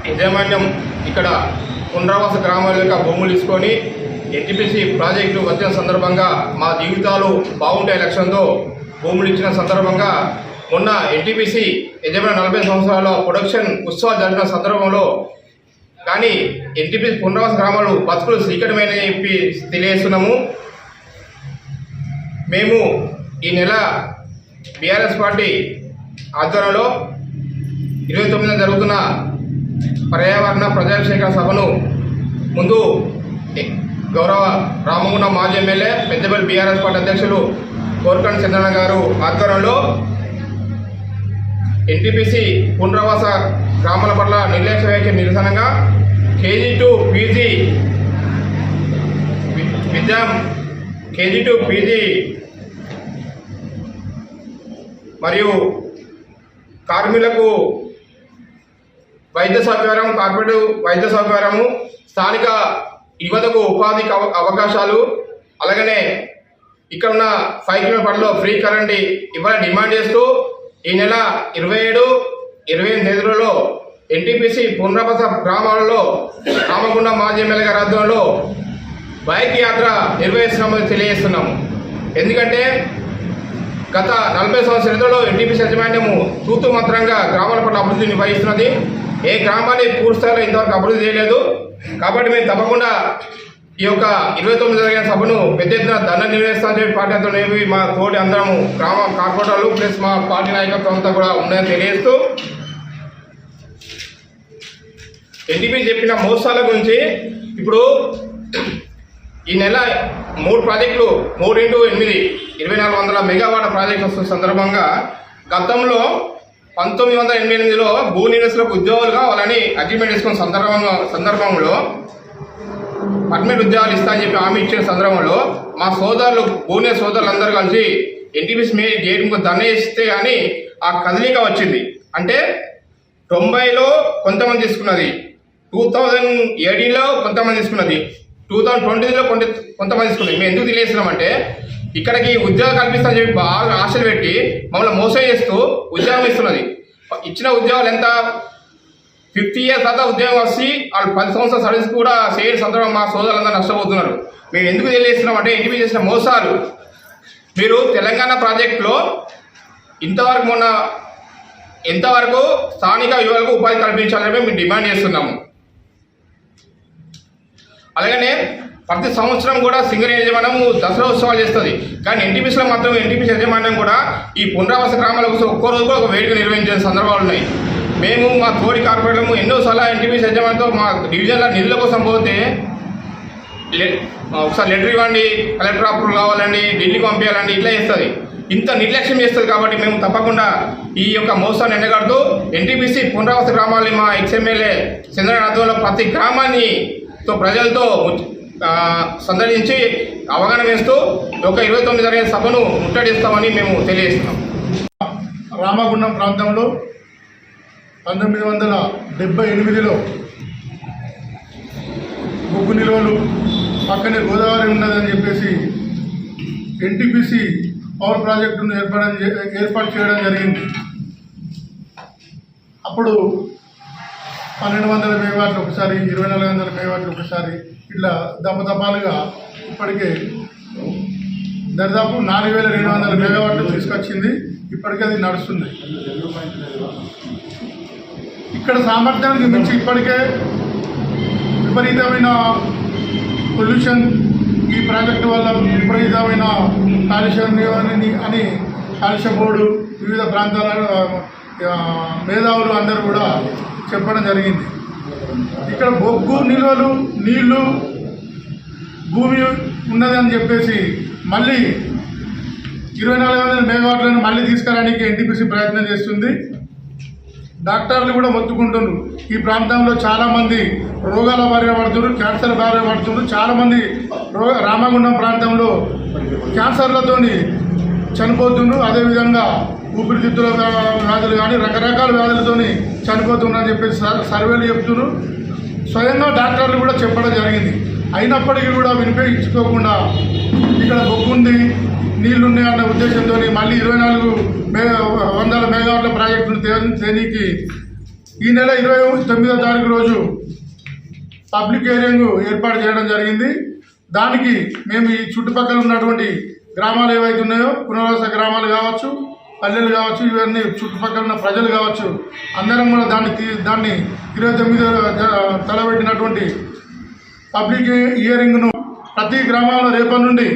యాజమాన్యం ఇక్కడ పునరావాస గ్రామాల యొక్క భూములు తీసుకొని ఎన్టీపీసీ ప్రాజెక్టు వచ్చిన సందర్భంగా మా జీవితాలు బాగుంటాయి లక్ష్యంతో భూములు ఇచ్చిన సందర్భంగా మొన్న ఎన్టీపీసీ యజమాని 40 సంవత్సరాల ప్రొడక్షన్ ఉత్సవాలు జరిగిన సందర్భంలో కానీ ఎన్టీపీసీ పునరావాస గ్రామాలు బతుకులు శ్రీకటమైన చెప్పి తెలియజేస్తున్నాము. మేము ఈ నెల బీఆర్ఎస్ పార్టీ ఆధ్వర్యంలో 29న జరుగుతున్న పర్యావరణ ప్రజాభిషేక సభను ముందు గౌరవ రామగుండం మాజీ ఎమ్మెల్యే పెద్దపల్లి బీఆర్ఎస్ పార్టీ అధ్యక్షులు కోరకండి చంద్రన్న గారు ఆధ్వర్యంలో ఎన్టీపీసీ పునరావాస గ్రామాల పట్ల నిర్లక్ష్య వ్యాఖ్య నిరసనగా కేజీ టు పీజీ మరియు కార్మికులకు వైద్య సౌకర్యం, కార్పొరేట్ వైద్య సౌకర్యము, స్థానిక యువతకు ఉపాధి అవకాశాలు, అలాగనే ఇక్కడ ఉన్న 5 కిలోమీటర్ పరిధిలో ఫ్రీ కరెంట్ ఇవ్వాలని డిమాండ్ చేస్తూ ఈ నెల 27, 28 తేదీలలో ఎన్టీపీసీ పునరావాస గ్రామాలలో రామగుండం మాజీ ఎమ్మెల్యే గారి ఆధ్వర్యంలో బైక్ యాత్ర నిర్వహిస్తున్నామని తెలియజేస్తున్నాము. ఎందుకంటే గత 40 సంవత్సరాలలో ఎన్టీపీసీ యాజమాన్యము తూతు మంత్రంగా గ్రామాల పట్ల అభివృద్ధి నిర్వహిస్తున్నది. ఏ గ్రామాన్ని పూర్తి స్థాయిలో ఇంతవరకు అభివృద్ధి చేయలేదు. కాబట్టి మేము తప్పకుండా ఈ యొక్క 29 జరిగిన సభను పెద్ద ఎత్తున దండ నిర్వహిస్తామని చెప్పి పార్టీ అంతా మా తోటి అందరము గ్రామ కార్పొరేటర్లు ప్లస్ మా పార్టీ నాయకత్వం అంతా కూడా ఉన్నాయని తెలియజేస్తూ ఎన్టీపీ చెప్పిన మోసాల గురించి ఇప్పుడు ఈ నెల 3 ప్రాజెక్టులు 3x8 2400 మెగావాట్ ప్రాజెక్ట్ వస్తున్న సందర్భంగా గతంలో 1988లో భూ నివాసులకు ఉద్యోగాలు కావాలని అగ్రిమెంట్ చేసుకున్న సందర్భంలో పర్మనెంట్ ఉద్యోగాలు ఇస్తామని చెప్పి హామీ ఇచ్చిన సందర్భంలో మా సోదరులు భూనే సోదరులందరూ కలిసి ఎన్టీపీసీ గేట్ దండ ఇస్తే కానీ ఆ కదలిక వచ్చింది. అంటే 90లో కొంతమంది తీసుకున్నది, 2018లో కొంతమంది తీసుకున్నది, 2020లో కొంతమంది తీసుకున్నది. మేము ఎందుకు తెలియజేస్తున్నామంటే ఇక్కడికి ఉద్యోగం కల్పిస్తామని చెప్పి బాగా ఆశలు పెట్టి మమ్మల్ని మోసం చేస్తూ ఉద్యోగం ఇస్తున్నది. ఇచ్చిన ఉద్యోగాలు ఎంత 50 years తర్వాత ఉద్యోగం వచ్చి వాళ్ళు 10 సంవత్సరాల సర్వీస్ కూడా చేయని సందర్భం మా సోదరులందరూ నష్టపోతున్నారు. మేము ఎందుకు తెలియజేస్తున్నామంటే ఎన్టీపీ చేసిన మోసాలు. మీరు తెలంగాణ ప్రాజెక్టులో ఇంతవరకు మొన్న ఎంతవరకు స్థానిక యువకులకు ఉపాధి కల్పించాలని మేము డిమాండ్ చేస్తున్నాము. అలాగనే ప్రతి సంవత్సరం కూడా సింగరేణి యజమాన్యం దసరా ఉత్సవాలు చేస్తుంది. కానీ ఎన్టీపీసీలో మాత్రం ఎన్టీపీసీ యజమాన్యం కూడా ఈ పునరావాస గ్రామాల కోసం ఒక్కో రోజు కూడా ఒక వేడుక నిర్వహించిన సందర్భాలు ఉన్నాయి. మేము మా తోటి కార్పొరేటర్లు ఎన్నోసార్లు ఎన్టీపీసీ యజమానితో మా డివిజన్లో నిధుల కోసం పోతే ఒకసారి లెటర్ ఇవ్వండి, కలెక్టర్ అప్రూవల్ కావాలండి, ఢిల్లీకి పంపించాలండి, ఇట్లా చేస్తుంది. ఇంత నిర్లక్ష్యం చేస్తుంది. కాబట్టి మేము తప్పకుండా ఈ యొక్క మోసాన్ని ఎండగడుతూ ఎన్టీపీసీ పునరావాస గ్రామాలని మా ఎక్స్ఎమ్మెల్యే చంద్రనాథ్ ఆధ్వర్యంలో ప్రతి గ్రామాన్ని ప్రజలతో సందర్శించి అవగాహన వేస్తూ ఒక 29 జరిగే సభను ముట్టడిస్తామని మేము తెలియజేస్తున్నాం. రామగుండం ప్రాంతంలో 1978లో బొగ్గు నిల్వలు పక్కనే గోదావరి ఉన్నదని చెప్పేసి ఎన్టీపీసీ పవర్ ప్రాజెక్టును ఏర్పాటు చేయడం జరిగింది. అప్పుడు 1200 మెగావాట్లు ఒకసారి, 2400 మెగావాట్లు ఒకసారి, ఇట్లా దపదపాలుగా ఇప్పటికే దాదాపు 4200 మెగావాట్లు తీసుకొచ్చింది. ఇప్పటికీ అది నడుస్తుంది. ఇక్కడ సామర్థ్యానికి మించి ఇప్పటికే విపరీతమైన పొల్యూషన్, ఈ ప్రాజెక్టు వల్ల విపరీతమైన కాలుష్యం అని కాలుష్య బోర్డు వివిధ ప్రాంతాల మేధావులు అందరూ కూడా చెప్పడం జరిగింది. ఇక్కడ బొగ్గు నిల్వలు, నీళ్లు, భూమి ఉన్నదని చెప్పేసి మళ్ళీ 2400 మెగావాట్లను మళ్ళీ తీసుకురావడానికి ఎన్టీపీసీ ప్రయత్నం చేస్తుంది. డాక్టర్లు కూడా మొత్తుకుంటున్నారు. ఈ ప్రాంతంలో చాలామంది రోగాల బారిన పడుతున్నారు, క్యాన్సర్ బారిన పడుతున్నారు. చాలామంది రామగుండం ప్రాంతంలో క్యాన్సర్లతో చనిపోతున్నారు. అదేవిధంగా ఊపిరితిత్తుల వ్యాధులు కానీ రకరకాల వ్యాధులతో చనిపోతున్నారని చెప్పేసి సర్వేలు చెప్తున్నారు. స్వయంగా డాక్టర్లు కూడా చెప్పడం జరిగింది. అయినప్పటికీ కూడా వినిపించుకోకుండా ఇక్కడ బొగ్గుంది, నీళ్లున్నాయి అన్న ఉద్దేశంతో మళ్ళీ 2400 మెగావాట్ల ప్రాజెక్టును తేనీకి ఈ నెల 29వ తారీఖు రోజు పబ్లిక్ హియరింగ్ ఏర్పాటు చేయడం జరిగింది. దానికి మేము ఈ చుట్టుపక్కల ఉన్నటువంటి గ్రామాలు ఏవైతే ఉన్నాయో, పునరావాస గ్రామాలు కావచ్చు, పల్లెలు కావచ్చు, ఇవన్నీ చుట్టుపక్కల ఉన్న ప్రజలు కావచ్చు, అందరం కూడా దాన్ని 29 తలబెట్టినటువంటి పబ్లిక్ హియరింగ్ను ప్రతి గ్రామంలో రేపటి నుండి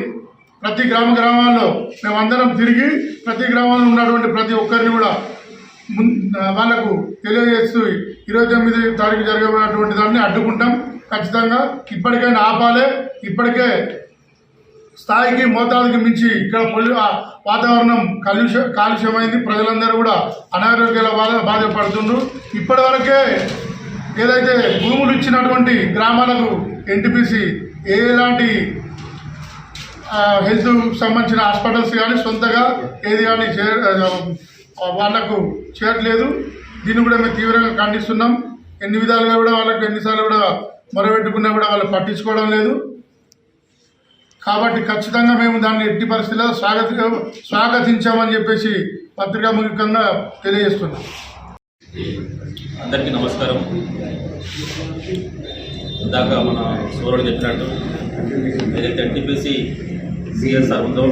ప్రతి గ్రామాల్లో మేమందరం తిరిగి ప్రతి గ్రామంలో ఉన్నటువంటి ప్రతి ఒక్కరిని కూడా వాళ్ళకు తెలియజేస్తూ 29 తారీఖు జరగబోయేటువంటి దాన్ని అడ్డుకుంటాం. ఖచ్చితంగా ఇప్పటికైనా ఆపాలే. ఇప్పటికే స్థాయికి మోతాదుకి మించి ఇక్కడ వాతావరణం కాలుష్యమైంది. ప్రజలందరూ కూడా అనారోగ్యాల బాధపడుతున్నారు. ఇప్పటి వరకే ఏదైతే భూములు ఇచ్చినటువంటి గ్రామాలకు ఎన్టీపీసీ ఎలాంటి హెల్త్ సంబంధించిన హాస్పిటల్స్ కానీ సొంతగా ఏది కానీ వాళ్లకు చేయట్లేదు. దీన్ని కూడా మేము తీవ్రంగా ఖండిస్తున్నాం. ఎన్ని విధాలుగా కూడా వాళ్ళకు ఎన్నిసార్లు కూడా మొరబెట్టుకున్నా కూడా వాళ్ళు పట్టించుకోవడం లేదు. కాబట్టి ఖచ్చితంగా మేము దాన్ని ఎట్టి పరిస్థితుల్లో స్వాగతించామని చెప్పేసి పత్రికాముఖంగా తెలియజేస్తున్నాం. అందరికీ నమస్కారం. ఇందాక మన సూర్యుడు చెప్పినట్టు ఏదైతే ఎన్టీపీసీ సిఎస్ఆర్ ఉందో,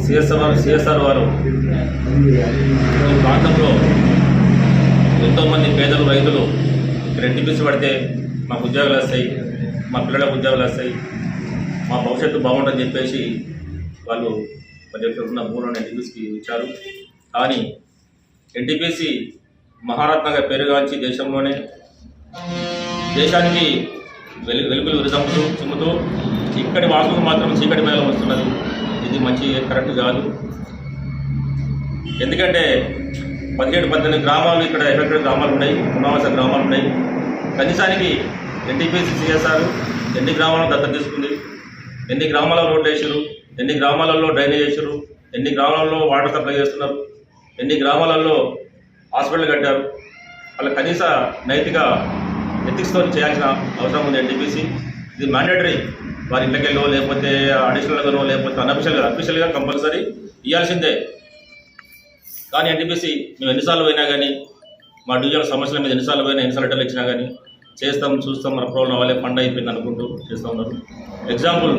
సిఎస్ఆర్ వారు ఈ ప్రాంతంలో ఎంతోమంది పేదలు, రైతులు ఇక్కడ ఎన్టీపీసీ పడితే మాకు ఉద్యోగాలు వస్తాయి, మా పిల్లలకు ఉద్యోగాలు వస్తాయి, మా భవిష్యత్తు బాగుంటుందని చెప్పేసి వాళ్ళు మరి ఉన్న భూములను ఎన్టీపీసీకి ఇచ్చారు. కానీ ఎన్టీపీసీ మహారత్నగా పేరుగాంచి దేశంలోనే దేశానికి వెలుగులు చిమ్ముతూ ఇక్కడి వాసులకు మాత్రం చీకటి మేళం వస్తున్నది. ఇది మంచి కరెక్ట్ కాదు. ఎందుకంటే 17-18 గ్రామాలు ఇక్కడ ఎఫెక్టెడ్ గ్రామాలు ఉన్నాయి, పునరావాస గ్రామాలు ఉన్నాయి. కనీసానికి ఎన్టీపీసీ సిఎస్ఆర్ ఎన్ని గ్రామాలను దత్తత తీసుకుంది, ఎన్ని గ్రామాలలో రోడ్లు వేసారు, ఎన్ని గ్రామాలలో డ్రైనేజ్ వేసారు, ఎన్ని గ్రామాలలో వాటర్ సప్లై చేస్తున్నారు, ఎన్ని గ్రామాలలో హాస్పిటల్ కట్టారు. వాళ్ళ కనీస నైతిక ఎథిక్స్తో చేయాల్సిన అవసరం ఉంది ఎన్టీపీసీ. ఇది మ్యాండేటరీ. వారి ఇళ్ళకెళ్ళో లేకపోతే అడిషనల్గానో లేకపోతే అఫీషియల్గా కంపల్సరీ ఇవ్వాల్సిందే. కానీ ఎన్టీపీసీ మేము ఎన్నిసార్లు పోయినా కానీ, మా డివిజన్ సమస్యల మీద ఎన్నిసార్లు పోయినా, ఎన్నిసార్లు లెటర్లు ఇచ్చినా కానీ చేస్తాం, చూస్తాం, మన ప్రాబ్లం అవ్వాలి, ఫండ్ అయిపోయింది అనుకుంటూ చేస్తూ ఉన్నారు. ఎగ్జాంపుల్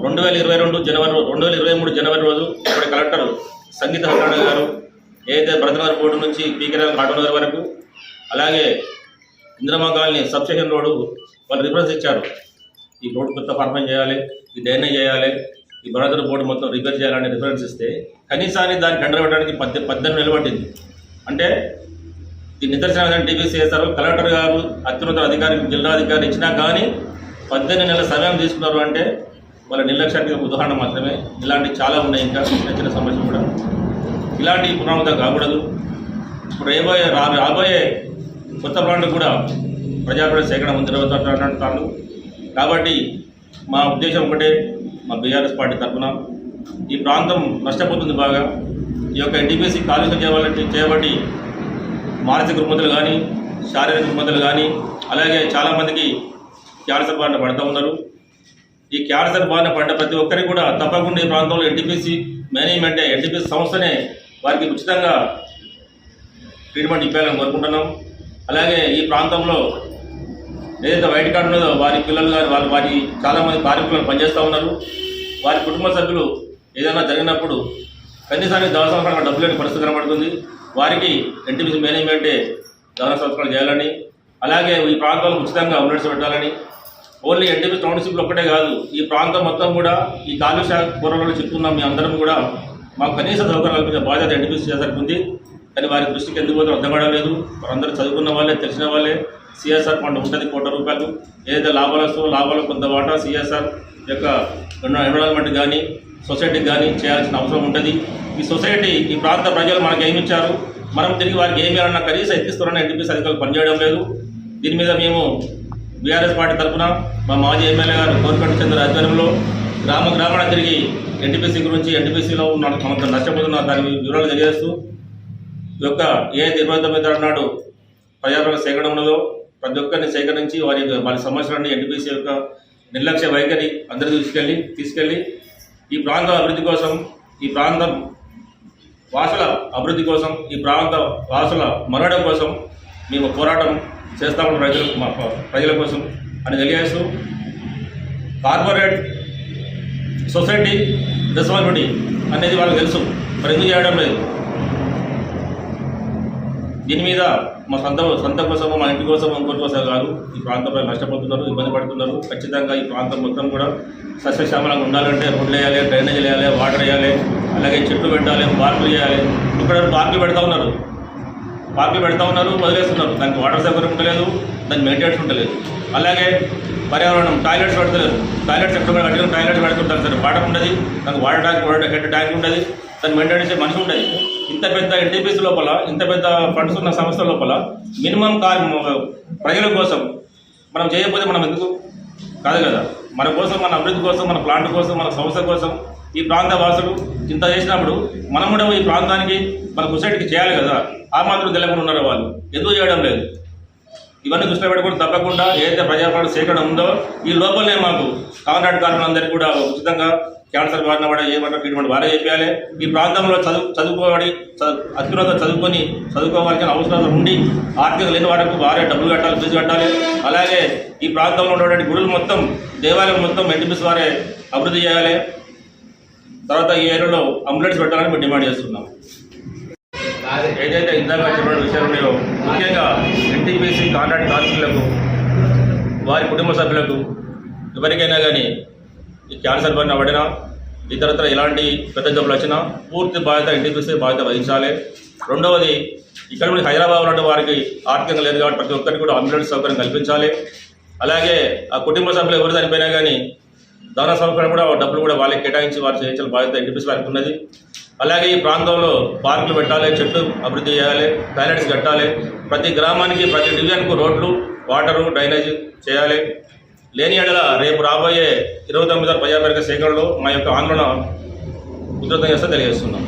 2023 జనవరి రోజు ఇక్కడ కలెక్టర్ సంగీత హరియాణ గారు ఏదైతే బ్రతనగర్ రోడ్డు నుంచి పీకేనగర్ కాటనగర్ వరకు, అలాగే ఇందిరమ్మ కాలనీ సబ్స్టేషన్ రోడ్డు వాళ్ళు రిఫరెన్స్ ఇచ్చారు. ఈ రోడ్డు కొత్త ఫార్మేషన్ చేయాలి, ఈ డ్రైనేజ్ చేయాలి, ఈ బ్రదర్ బోర్డు మొత్తం రిపేర్ చేయాలని రిఫరెన్స్ ఇస్తే కనీసాన్ని దాన్ని టెండర్ పెట్టడానికి 18 నెలలు పట్టింది. అంటే ఈ నిదర్శనం ఎన్టీపీసీ చేస్తారు. కలెక్టర్ గారు అత్యున్నత అధికారి, జిల్లాధికారి ఇచ్చినా కానీ 18 నెలల సమయం తీసుకున్నారు అంటే వాళ్ళ నిర్లక్ష్యానికి ఉదాహరణ మాత్రమే. ఇలాంటివి చాలా ఉన్నాయి, ఇంకా చిన్న సమస్యలు కూడా. ఇలాంటి పునరావృతం కాకూడదు. ఇప్పుడు రాబోయే కొత్త ప్లాంట్ కూడా ప్రజాప్రతినిధుల సేకరణ ముందు జరుగుతాను. కాబట్టి మా ఉద్దేశం ఒకటే, మా బీఆర్ఎస్ పార్టీ తరఫున ఈ ప్రాంతం నష్టపోతుంది బాగా. ఈ యొక్క ఎన్టీపీసీ కాలుష్యం చేయబట్టి మానసిక రుగ్మతలు కానీ, శారీరక రుగ్మతలు కానీ, అలాగే చాలామందికి క్యాన్సర్ బారిన పడుతూ ఉన్నారు. ఈ క్యాన్సర్ బారిన పడ్డ ప్రతి ఒక్కరికి కూడా తప్పకుండా ఈ ప్రాంతంలో ఎన్టీపీసీ మేనేజ్మెంటే, ఎన్టీపీసీ సంస్థనే వారికి ఉచితంగా ట్రీట్మెంట్ ఇవ్వాలని కోరుకుంటున్నాం. అలాగే ఈ ప్రాంతంలో ఏదైతే వైట్ కార్డు ఉన్నదో వారి పిల్లలు కానీ వారి చాలామంది కార్మికులను పనిచేస్తూ ఉన్నారు. వారి కుటుంబ సభ్యులు ఏదైనా జరిగినప్పుడు కనీసానికి దహన సంస్కారానికి డబ్బు లేని పరిస్థితి కనబడుతుంది. వారికి ఎన్టీపీసీ మేనేజ్మెంటే దహన సంస్కారాలు చేయాలని, అలాగే ఈ ప్రాంతంలో ఉచితంగా అంబులెన్స్ పెట్టాలని, ఓన్లీ ఎన్టీపీ టౌన్షిప్లో ఒక్కటే కాదు, ఈ ప్రాంతం మొత్తం కూడా ఈ కాలుష్య కూరలలో చిక్కున్న మీ అందరం కూడా మాకు కనీస సౌకర్యాలు కల్పించే బాధ్యత ఎన్టీపీసీ చేసరికి ఉంది. కానీ వారి దృష్టికి ఎందుకు పోతే అర్థం కావడం వారందరూ చదువుకున్న వాళ్ళే, తెలిసిన వాళ్ళే. సిఎస్ఆర్ ఫండ్ ఉంటుంది ₹1,00,00,000. ఏదైతే లాభాలు వస్తుందో లాభాలు కొంత వాటా సిఎస్ఆర్ యొక్క ఎన్విరాన్మెంట్ కానీ సొసైటీకి కానీ చేయాల్సిన అవసరం ఉంటుంది. ఈ సొసైటీ, ఈ ప్రాంత ప్రజలు మనకు ఏమి ఇచ్చారు, మనం తిరిగి వారికి ఏమి ఇవ్వాలన్నా కనీసం ఎత్తిస్తున్నారని ఎన్టీపీసీ అధికారులు పనిచేయడం లేదు. దీని మీద మేము బీఆర్ఎస్ పార్టీ తరఫున మా మాజీ ఎమ్మెల్యే గారు కోరికంటి చంద్ర ఆధ్వర్యంలో గ్రామాన తిరిగి ఎన్టీపీసీ గురించి, ఎన్టీపీసీలో ఉన్న మనకు నష్టపోతున్న దాని వివరాలు తెలియజేస్తూ ఈ యొక్క ఏదైతే 29 నాడు ప్రజాపరణ సేకరణ ఉన్నదో ప్రతి ఒక్కరిని సేకరించి వారి సమస్యలన్నీ ఎన్టీపీసీ యొక్క నిర్లక్ష్య వైఖరి అందరూ తీసుకెళ్ళి ఈ ప్రాంత అభివృద్ధి కోసం, ఈ ప్రాంతం వాసుల అభివృద్ధి కోసం, ఈ ప్రాంత వాసుల మనుగడ కోసం మేము పోరాటం చేస్తామని ప్రజల కోసం అని తెలియజేస్తూ, కార్పొరేట్ సొసైటీ రెస్పాన్సిబిలిటీ అనేది వాళ్ళకి తెలుసు, మరి ఎందుకు చేయడం లేదు. దీని మీద మా సొంత కోసం, మా ఇంటి కోసం, ఇంకోటి కోసం కాదు, ఈ ప్రాంత ప్రజలు నష్టపోతున్నారు, ఇబ్బంది పడుతున్నారు. ఖచ్చితంగా ఈ ప్రాంతం మొత్తం కూడా సస్యశ్యామలంగా ఉండాలంటే రోడ్లు వేయాలి, డ్రైనేజీలు వేయాలి, వాటర్ వేయాలి, అలాగే చెట్లు పెట్టాలి, పార్కులు చేయాలి. ఇక్కడ పార్కులు పెడతా ఉన్నారు, వదిలేస్తున్నారు. దానికి వాటర్ సౌకర్యం ఉండలేదు, దాని మెయింటెనెన్స్ ఉండలేదు. అలాగే పర్యావరణం, టాయిలెట్స్ పెడతలేరు. టాయిలెట్స్ ఎక్కడ కట్టిన టాయిలెట్స్ పెడుతుంటారు సార్, వాటర్ ఉండదు, దానికి వాటర్ హెడ్ ట్యాంక్ ఉండదు, దాన్ని మెయింటైన్ చేసే మనిషి ఉండదు. ఇంత పెద్ద ఎన్టీపీసీ లోపల, ఇంత పెద్ద ఫండ్స్ ఉన్న సంస్థ లోపల మినిమం ప్రజల కోసం మనం చేయకపోతే మనం ఎందుకు కాదు కదా. మన కోసం, మన అభివృద్ధి కోసం, మన ప్లాంట్ కోసం, మన సంస్థ కోసం ఈ ప్రాంత వాసులు ఇంత చేసినప్పుడు మనం కూడా ఈ ప్రాంతానికి, మన సొసైటీకి చేయాలి కదా. ఆ మాత్రం తెలియకుండా ఉన్నారు వాళ్ళు, ఎందుకు చేయడం లేదు. ఇవన్నీ దృష్టిలో పెట్టుకుని తప్పకుండా ఏదైతే ప్రజాపాలన సేకరణ ఉందో ఈ లోపలనే మాకు కాంట్రాక్ట్ కార్మికులందరికీ కూడా ఉచితంగా క్యాన్సర్ బారిన పడే ఏమంటారు ట్రీట్మెంట్ వారే చెప్పాలి. ఈ ప్రాంతంలో చదువుకోవాలి, అత్యున్నత చదువుకోవాల్సిన అవసరం ఉండి ఆర్థిక లేని వారికి వారే డబ్బులు కట్టాలి, ఫీజు కట్టాలి. అలాగే ఈ ప్రాంతంలో ఉన్నటువంటి గుడులు మొత్తం, దేవాలయం మొత్తం ఎన్టీపీసీ వారే అభివృద్ధి చేయాలి. తర్వాత ఈ ఏరియాలో అంబులెన్స్ పెట్టాలని మేము డిమాండ్ చేస్తున్నాం. ఏదైతే ఇందాక చెప్పిన విషయాలు ఉన్నాయో, ముఖ్యంగా ఎన్టీపీసీ కాంట్రాక్ట్ కార్మికులకు, వారి కుటుంబ సభ్యులకు, ఎవరికైనా కానీ ఈ క్యాన్సర్ బారిన పడినా, ఇతరత్ర ఎలాంటి పెద్ద జబ్బులు వచ్చినా పూర్తి బాధ్యత ఎన్టీపీసీ బాధ్యత వహించాలి. రెండవది, ఇక్కడ కూడా హైదరాబాద్ ఉన్న వారికి ఆర్థికంగా లేదు కాబట్టి ప్రతి ఒక్కరికి కూడా అంబులెన్స్ సౌకర్యం కల్పించాలి. అలాగే ఆ కుటుంబ సభ్యులు ఎవరు చనిపోయినా కానీ దాన సౌకర్యం కూడా, డబ్బులు కూడా వాళ్ళకి కేటాయించి వారు చేయించాలి బాధ్యత ఎన్టీపీసీ వారికి ఉన్నది. అలాగే ఈ ప్రాంతంలో పార్కులు పెట్టాలి, చెట్లు అభివృద్ధి చేయాలి, టాయిలెట్స్ కట్టాలి. ప్రతి గ్రామానికి, ప్రతి డివిజన్కు రోడ్లు, వాటరు, డ్రైనేజ్ చేయాలి. లేని ఎడల రేపు రాబోయే 29వ ప్రజాపరిక సేకరణలో మా యొక్క ఆందోళన ఉధృతం చేస్తే తెలియజేస్తున్నాం.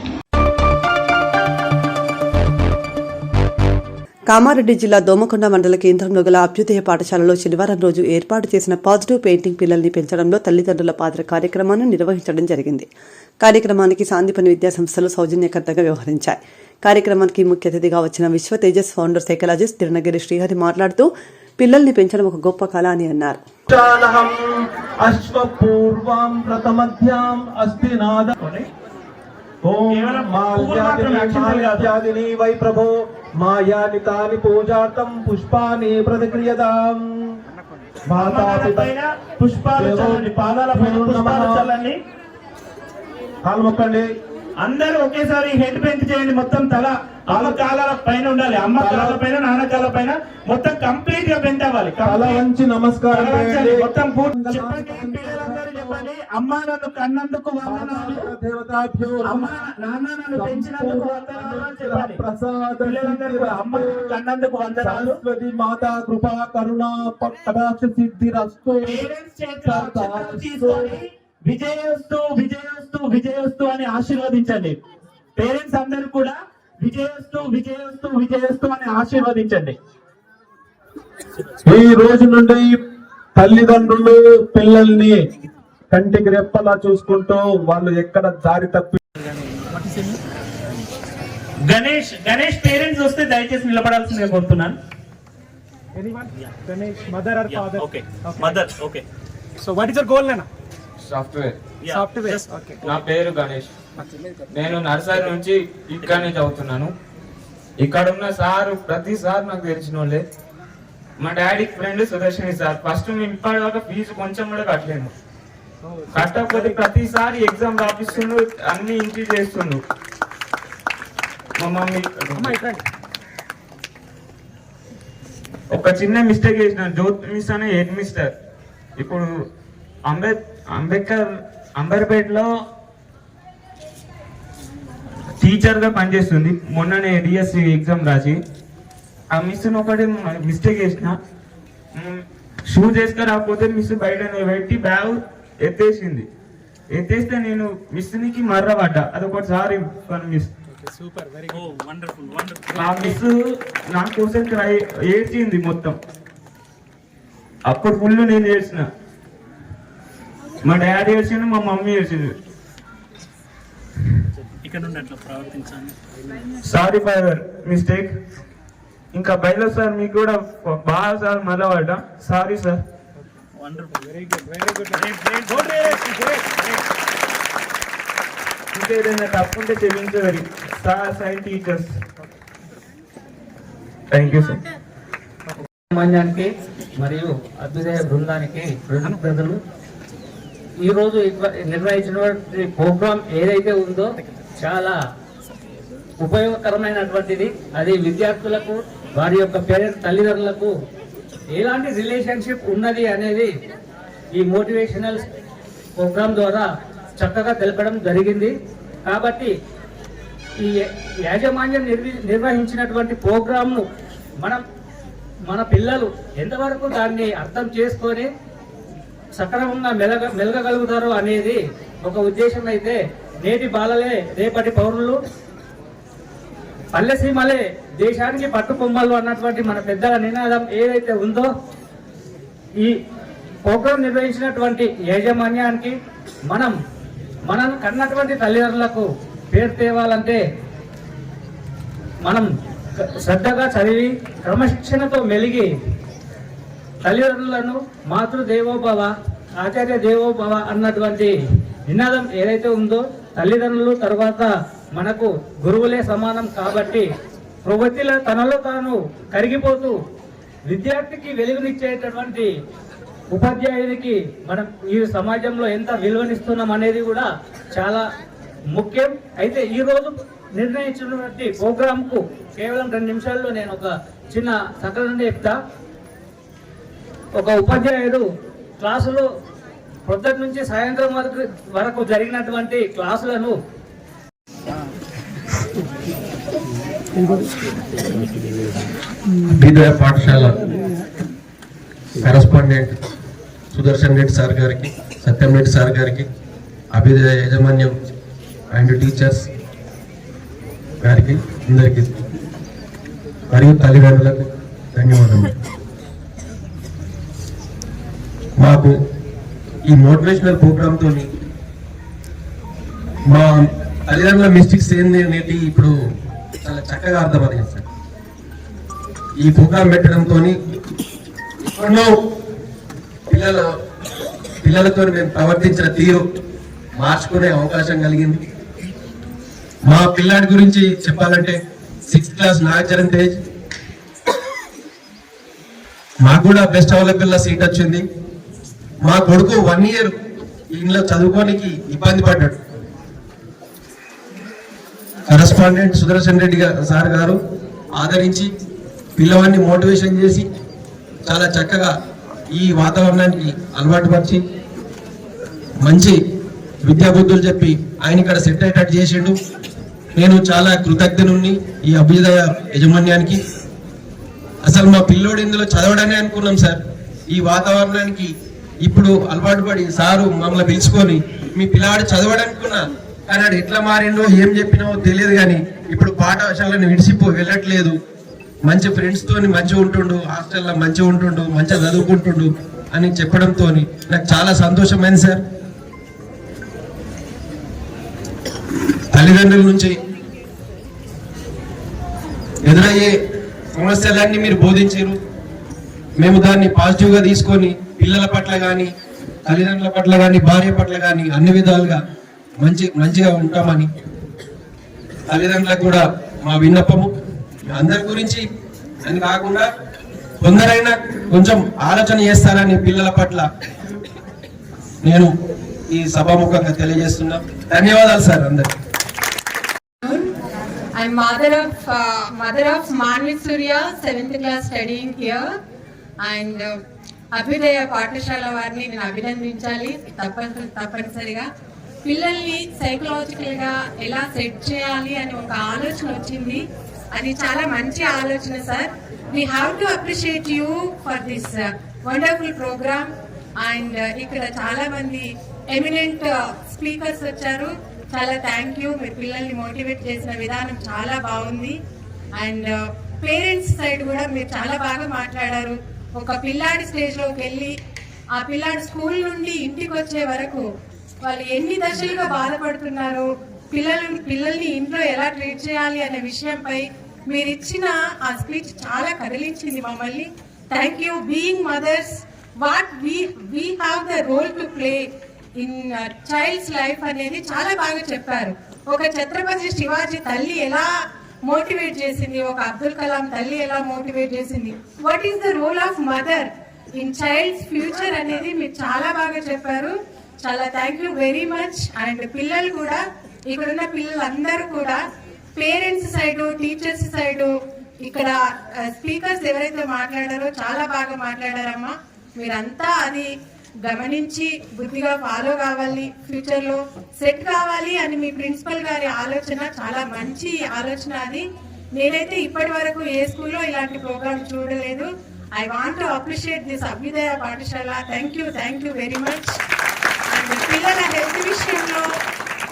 కామారెడ్డి జిల్లా దోమకొండ మండల కేంద్రంలో గల అభ్యుదయ పాఠశాలలో శనివారం రోజు ఏర్పాటు చేసిన పాజిటివ్ పెయింటింగ్ పిల్లల్ని పెంచడంలో తల్లిదండ్రుల పాత్ర కార్యక్రమాన్ని నిర్వహించడం జరిగింది. కార్యక్రమానికి సాందీపని విద్యాసంస్థలు సౌజన్యకర్తగా వ్యవహరించాయి. కార్యక్రమానికి ముఖ్య అతిథిగా వచ్చిన విశ్వ తేజస్ ఫౌండర్ సైకాలజిస్ట్ తిరునగిరి శ్రీహరి మాట్లాడుతూ పిల్లల్ని పెంచడం ఒక గొప్ప కళ అని అన్నారు. వై ప్రభో మాయాని తాని పూజార్థం పుష్పాని ప్రతిక్రియతాం. పుష్పాలు కాలు మొక్కండి. అందరూ ఒకేసారి హెడ్ బెంచ్ చేయండి. మొత్తం తల అమ్మ కాలాల పైన ఉండాలి. అమ్మ కాలాల పైన, నాన్న కాలాల పైన మొత్తం కంప్లీట్ గా బెంచ్ అవ్వాలి. తల వంచి నమస్కారం మొత్తం పిల్లలందరూ చెప్పండి. అమ్మ నన్ను కన్నందుకు వందనాలు, అమ్మ నాన్న నన్ను పెంచినందుకు వందనాలు చెప్పండి. పిల్లలందరూ అమ్మ కన్నందుకు వందనాలు. మాతా కృపా కరుణ కటాక్ష సిద్ధి రస్తు. విజయస్తు విజయస్తు విజయస్తు అని ఆశీర్వదించండి. పేరెంట్స్ అందరూ కూడా విజయస్తు విజయస్తు విజయస్తు అని ఆశీర్వదించండి. ఈ రోజు నుండి తల్లిదండ్రులు పిల్లల్ని కంటికి రెప్పలా చూసుకుంటూ వాళ్ళు ఎక్కడ దారి తప్పి. గణేష్ పేరెంట్స్ వస్తే దయచేసి నిలబడాల్సిందిగా కోరుతున్నాను. Ganesh mother or father? Okay mother. Okay. So what is your goal నాన్న? సాఫ్ట్వేర్ నా పేరు గణేష్. నేను నర్సరీ నుంచి ఇక్కడనే చదువుతున్నాను. ఇక్కడ ఉన్న సార్ ప్రతిసారి నాకు తెలిసిన వాళ్ళే. మా డాడీ ఫ్రెండ్ సుదర్శని సార్. ఫస్ట్ మేము ఇప్పటిదాకా ఫీజు కొంచెం కూడా కట్టలేము. కట్టకపోతే ప్రతిసారి ఎగ్జామ్ రాపిస్తుండు, అన్ని ఇంటి చేస్తుండు. మా మమ్మీ ఒక చిన్న మిస్టేక్ చేసిన, జ్యోత్ మిస్ అనే హెడ్ మిస్టర్ ఇప్పుడు అంబర్పేటలో టీచర్గా పనిచేస్తుంది. మొన్ననే డిఎస్సి ఎగ్జామ్ రాసి ఆ మిస్ ఒకటి మిస్టేక్ చేసిన, షూ చేసుకురాకపోతే మిస్ బయట పెట్టి బ్యాగ్ ఎత్తేస్తే నేను మిస్కి మర్రపడ్డా. అదొకటిసారి మిస్. ఆ మిస్ నా కోసం ఏడ్చింది మొత్తం. అప్పుడు ఫుల్ నేను ఏడ్చిన, మా డాడీ ఏడ్చిండు, మా మమ్మీ ఏడ్చింది. Sorry for mistake. ఇంకా బయలు సార్ మీకు కూడా బాగా సార్ మళ్ళా పడ్డా. Sorry sir. ఇంకేదైనా తప్పుంటే క్షమించగలి సార్, సైన్ టీచర్స్. Thank you sir. సామాన్యానికి మరియు అభ్యుదయ బృందానికి ప్రజలు ఈరోజు నిర్వహించినటువంటి ప్రోగ్రాం ఏదైతే ఉందో చాలా ఉపయోగకరమైనటువంటిది. అది విద్యార్థులకు, వారి యొక్క పేరెంట్స్, తల్లిదండ్రులకు ఎలాంటి రిలేషన్షిప్ ఉన్నది అనేది ఈ మోటివేషనల్ ప్రోగ్రాం ద్వారా చక్కగా తెలపడం జరిగింది. కాబట్టి ఈ యాజమాన్యం నిర్వహించినటువంటి ప్రోగ్రాంను మన పిల్లలు ఎంతవరకు దాన్ని అర్థం చేసుకొని సక్రమంగా మెలగగలుగుతారు అనేది ఒక ఉద్దేశం. అయితే నేటి బాలలే రేపటి పౌరులు, పల్లెసీమలే దేశానికి పట్టుకొమ్మలు అన్నటువంటి మన పెద్దల నినాదం ఏదైతే ఉందో, ఈ ప్రోగ్రాం నిర్వహించినటువంటి యాజమాన్యానికి మనం కన్నటువంటి తల్లిదండ్రులకు పేరు తేవాలంటే మనం శ్రద్ధగా చదివి క్రమశిక్షణతో మెలిగి తల్లిదండ్రులను మాతృదేవోభవ, ఆచార్య దేవోభవ అన్నటువంటి నినాదం ఏదైతే ఉందో, తల్లిదండ్రులు తర్వాత మనకు గురువులే సమానం. కాబట్టి ప్రవృత్తిలో తనలో తాను కరిగిపోతూ విద్యార్థికి వెలుగునిచ్చేటటువంటి ఉపాధ్యాయునికి మనం ఈ సమాజంలో ఎంత విలువనిస్తున్నాం అనేది కూడా చాలా ముఖ్యం. అయితే ఈరోజు నిర్ణయించినటువంటి ప్రోగ్రాంకు కేవలం 2 నిమిషాల్లో నేను ఒక చిన్న సంఘటన చెప్తా. ఒక ఉపాధ్యాయుడు క్లాసులో పొద్దుటి నుంచి సాయంత్రం వరకు జరిగినటువంటి క్లాసులను విద్యా పాఠశాల కరెస్పాండెంట్ సుదర్శన్ రెడ్డి సార్ గారికి, సత్యం రెడ్డి సార్ గారికి, అభ్యుదయ యాజమాన్యం అండ్ టీచర్స్ గారికి అందరికీ మరియు తల్లిదండ్రులకు ధన్యవాదాలు. మాకు ఈ మోటివేషనల్ ప్రోగ్రామ్తో మా తల్లిదండ్రుల మిస్టేక్స్ ఏంది అనేది ఇప్పుడు చాలా చక్కగా అర్థమవుతుంది సార్. ఈ ప్రోగ్రాం పెట్టడంతో ఎన్నో పిల్లలతో మేము ప్రవర్తించిన తీరు మార్చుకునే అవకాశం కలిగింది. మా పిల్లాడి గురించి చెప్పాలంటే 6th క్లాస్ నాగచరణ్ తేజ్, మాకు కూడా బెస్ట్ అవైలబుల్ సీట్ వచ్చింది. మా కొడుకు 1 year ఇంట్లో చదువుకోనికి ఇబ్బంది పడ్డాడు. కరెస్పాండెంట్ సుదర్శన్ రెడ్డి సార్ గారు ఆదరించి పిల్లవాడిని మోటివేషన్ చేసి చాలా చక్కగా ఈ వాతావరణానికి అలవాటు పరిచి మంచి విద్యాబుద్ధులు చెప్పి ఆయన ఇక్కడ సెట్ అయ్యేటట్టు చేసిండు. నేను చాలా కృతజ్ఞుని ఈ అభ్యుదయ యాజమాన్యానికి. అసలు మా పిల్లోడు ఇందులో చదవడనే అనుకున్నాం సార్. ఈ వాతావరణానికి ఇప్పుడు అలవాటు పడి సారు మమ్మల్ని పిలుచుకొని మీ పిల్లాడు చదవడనుకున్నా, కానీ ఆడు ఎట్లా మారిండో ఏం చెప్పినావో తెలియదు. కానీ ఇప్పుడు పాఠశాలను వెళ్ళట్లేదు. మంచి ఫ్రెండ్స్ తోని మంచిగా ఉంటుండు, హాస్టల్లో మంచిగా ఉంటుండు, మంచిగా చదువుకుంటుండు అని చెప్పడంతో నాకు చాలా సంతోషమైంది సార్. తల్లిదండ్రుల నుంచి ఎదురయ్యే సమస్యలన్నీ మీరు బోధించారు. మేము దాన్ని పాజిటివ్గా తీసుకొని పిల్లల పట్ల కానీ తల్లిదండ్రుల పట్ల కానీ భార్య పట్ల కానీ అన్ని విధాలుగా మంచిగా ఉంటామని తల్లిదండ్రులకు కూడా మా విన్నపము. అందరి గురించి అని కాకుండా కొందరైనా కొంచెం ఆలోచన చేస్తారని పిల్లల పట్ల నేను ఈ సభాముఖంగా తెలియజేస్తున్నా. ధన్యవాదాలు సార్ అందరికి. I'm mother of Manvi Surya, 7th class studying here, and అభ్యుదయ పాఠశాల వారిని నేను అభినందించాలి తప్పనిసరిగా. పిల్లల్ని సైకలాజికల్గా ఎలా సెట్ చేయాలి అని ఒక ఆలోచన వచ్చింది. అది చాలా మంచి ఆలోచన sir. We have to appreciate you for this wonderful programme. And ఇక్కడ చాలా మంది ఎమినెంట్ స్పీకర్స్ వచ్చారు. చాలా థ్యాంక్ యూ. మీరు పిల్లల్ని మోటివేట్ చేసిన విధానం చాలా బాగుంది. అండ్ పేరెంట్స్ సైడ్ కూడా మీరు చాలా బాగా మాట్లాడారు. ఒక పిల్లాడి స్టేజ్లోకి వెళ్ళి ఆ పిల్లాడి స్కూల్ నుండి ఇంటికి వచ్చే వరకు వాళ్ళు ఎన్ని దశలుగా బాధపడుతున్నారు, పిల్లల్ని ఇంట్లో ఎలా ట్రీట్ చేయాలి అనే విషయంపై మీరు ఇచ్చిన ఆ స్పీచ్ చాలా కదిలించింది మమ్మల్ని. Thank you. Being mothers, what we have the role to play in child's life అనేది చాలా బాగా చెప్పారు. ఒక ఛత్రపతి శివాజీ తల్లి ఎలా మోటివేట్ చేసింది, ఒక అబ్దుల్ కలాం తల్లి ఎలా మోటివేట్ చేసింది, what is the role of mother in child's future అనేది మీరు చాలా బాగా చెప్పారు. చాలా thank you very much. And పిల్లలు కూడా, ఇక్కడున్న పిల్లలందరూ కూడా పేరెంట్స్ సైడు, టీచర్స్ సైడు, ఇక్కడ స్పీకర్స్ ఎవరైతే మాట్లాడారో చాలా బాగా మాట్లాడారమ్మా. మీరంతా అది గమనించి బుద్ధిగా ఫాలో కావాలి, ఫ్యూచర్ లో సెట్ కావాలి అని మీ ప్రిన్సిపల్ గారి ఆలోచన చాలా మంచి ఆలోచన. అది నేనైతే ఇప్పటి వరకు ఏ స్కూల్లో ఇలాంటి ప్రోగ్రామ్ చూడలేదు. I want to appreciate this అభ్యుదయ పాఠశాల. Thank you very much. And పిల్లల హెల్త్ విషయంలో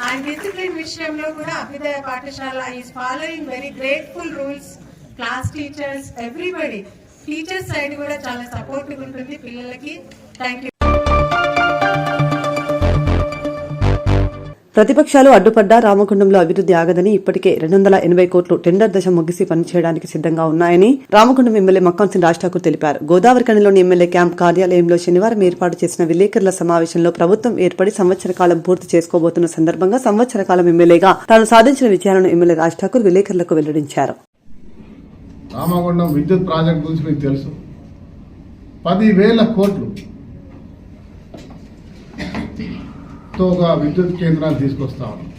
అండ్ డిసిప్లిన్ విషయంలో కూడా అభ్యుదయ పాఠశాల is following very grateful rules. Class teachers, everybody, teachers side కూడా చాలా సపోర్ట్గా ఉంటుంది పిల్లలకి. Thank you. ప్రతిపక్షాలు అడ్డుపడ్డా రామగుండంలో అభివృద్ధి ఆగదని, ఇప్పటికే 280 కోట్లు టెండర్ దశ ముగిసి పనిచేయడానికి సిద్దంగా ఉన్నాయని రామగుండం ఎమ్మెల్యే మక్కాంసింగ్ రాజ్ ఠాకూర్ తెలిపారు. గోదావరిఖనిలోని ఎమ్మెల్యే క్యాంప్ కార్యాలయంలో శనివారం ఏర్పాటు చేసిన విలేకరుల సమావేశంలో ప్రభుత్వం ఏర్పడి సంవత్సర కాలం పూర్తి చేసుకోబోతున్న సందర్భంగా సంవత్సర కాలం ఎమ్మెల్యేగా తాను సాధించిన విజయాలను ఎమ్మెల్యే రాజ్ ఠాకూర్ విలేకరులకు వెల్లడించారు. రామగుండం విద్యుత్ ప్రాజెక్ట్ గురించి మీకు తెలుసు. 10,000 కోట్లు తో ఒక విద్యుత్ కేంద్రాన్ని తీసుకొస్తా ఉన్నాం.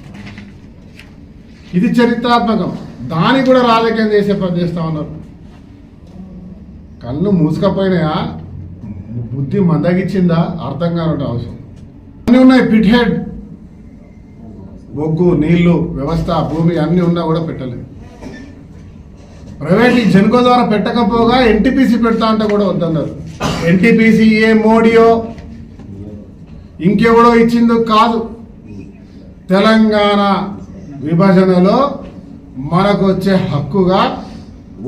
ఇది చరిత్రాత్మకం. దాన్ని కూడా రాజకీయం చేసే పని చేస్తా ఉన్నారు. కళ్ళు మూసుకపోయినాయా, బుద్ధి మందగిచ్చిందా అర్థం కానట్టు అవసరం. అన్నీ ఉన్నాయి. పిట్ హెడ్, బొగ్గు, నీళ్లు, వ్యవస్థ, భూమి అన్నీ ఉన్నా కూడా పెట్టలేదు. ప్రైవేట్ జెన్కో ద్వారా పెట్టకపోగా ఎన్టీపీసీ పెడతా అంటే కూడా వద్దన్నారు. ఎన్టీపీసీ ఏ మోడీయో ఇంకెవడో ఇచ్చిందో కాదు. తెలంగాణ విభజనలో మనకు వచ్చే హక్కుగా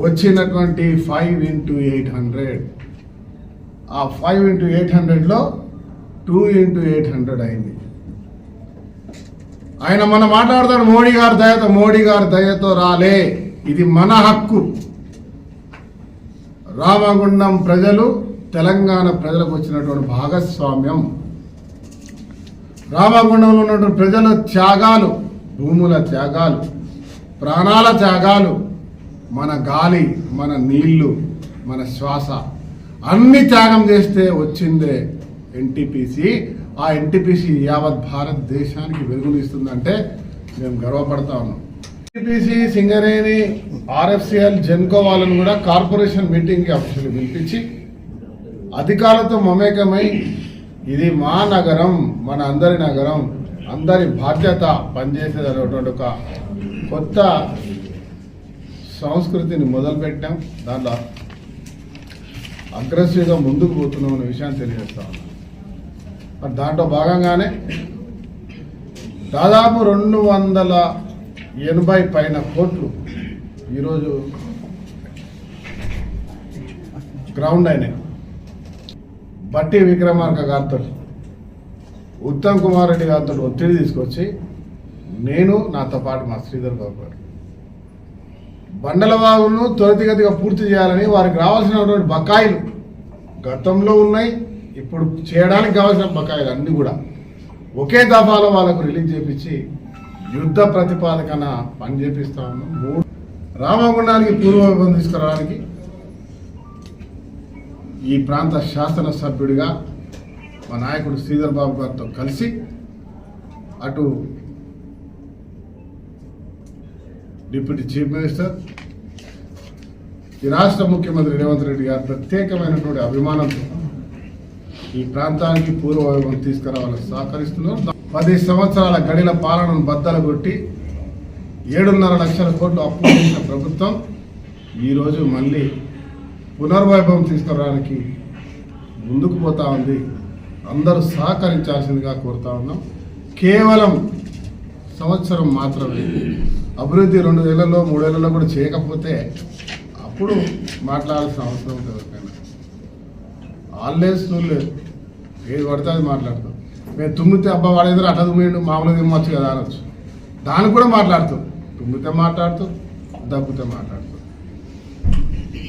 వచ్చినటువంటి 5x800, ఆ 5x800లో 2x800 అయింది. ఆయన మన మాట్లాడతాడు మోడీ గారి దయతో రాలే, ఇది మన హక్కు. రామగుండం ప్రజలు తెలంగాణ ప్రజలకు వచ్చినటువంటి భాగస్వామ్యం. రామగుండంలో ఉన్నటువంటి ప్రజల త్యాగాలు, భూముల త్యాగాలు, ప్రాణాల త్యాగాలు, మన గాలి, మన నీళ్లు, మన శ్వాస అన్ని త్యాగం చేస్తే వచ్చిందే ఎన్టీపీసీ. ఆ ఎన్టీపీసీ యావత్ భారతదేశానికి వెలుగునిస్తుందంటే మేము గర్వపడతా ఉన్నాం. ఎన్టీపీసీ, సింగరేణి, ఆర్ఎఫ్సిఎల్, జెన్కో వాళ్ళను కూడా కార్పొరేషన్ మీటింగ్కి అఫీషియల్ పిలిపించి అధికారులతో మమేకమై ఇది మా నగరం, మన అందరి నగరం, అందరి బాధ్యత పనిచేసేది అనేటువంటి ఒక కొత్త సంస్కృతిని మొదలుపెట్టాం. దాంట్లో అగ్రెసివ్గా ముందుకు పోతున్నాం అనే విషయాన్ని తెలియజేస్తా ఉన్నాం. మరి దాంట్లో భాగంగానే దాదాపు 280 పైన కోట్లు ఈరోజు గ్రౌండ్ అయినాయి. బట్టి విక్రమార్క గారితో, ఉత్తమ్ కుమార్ రెడ్డి గారితో ఒత్తిడి తీసుకొచ్చి నేను, నాతో పాటు మా శ్రీధర్ బాబు గారు బండలవాగును త్వరితగతిగా పూర్తి చేయాలని, వారికి రావాల్సినటువంటి బకాయిలు గతంలో ఉన్నాయి, ఇప్పుడు చేయడానికి కావాల్సిన బకాయిలు అన్నీ కూడా ఒకే దఫాలో వాళ్ళకు రిలీజ్ చేపించి యుద్ధ ప్రతిపాదకన పని చేపిస్తా ఉన్నాం. 3 రామగుండానికి పూర్వవైభవం తీసుకురావడానికి ఈ ప్రాంత శాసనసభ్యుడిగా మా నాయకుడు శ్రీధర్ బాబు గారితో కలిసి అటు డిప్యూటీ చీఫ్ మినిస్టర్, ఈ రాష్ట్ర ముఖ్యమంత్రి రేవంత్ రెడ్డి గారు ప్రత్యేకమైనటువంటి అభిమానంతో ఈ ప్రాంతానికి పూర్వవైభవం తీసుకురావాలని సహకరిస్తున్నారు. 10 సంవత్సరాల గడిల పాలనను బద్దలు కొట్టి 7.5 లక్షల కోట్లు అప్పు చేసిన ప్రభుత్వం ఈరోజు మళ్ళీ పునర్వైభవం తీసుకురావడానికి ముందుకు పోతా ఉంది. అందరూ సహకరించాల్సిందిగా కోరుతా ఉన్నాం. కేవలం సంవత్సరం మాత్రమే అభివృద్ధి 2 ఏళ్లలో 3 ఏళ్లలో కూడా చేయకపోతే అప్పుడు మాట్లాడాల్సిన అవసరం ఉంటుంది. ఎవరికైనా ఆల్వేస్ లేదు, ఏది పడితే అది మాట్లాడతాం. మేము తుమ్మితే అబ్బా వాడేదో అట్లా తుమ్మిండు మామూలుగా తిమ్మచ్చు కదా అనొచ్చు. దానికి కూడా మాట్లాడుతాం. తుమ్మితే మాట్లాడుతూ, దబ్బుతే మాట్లాడుతూ.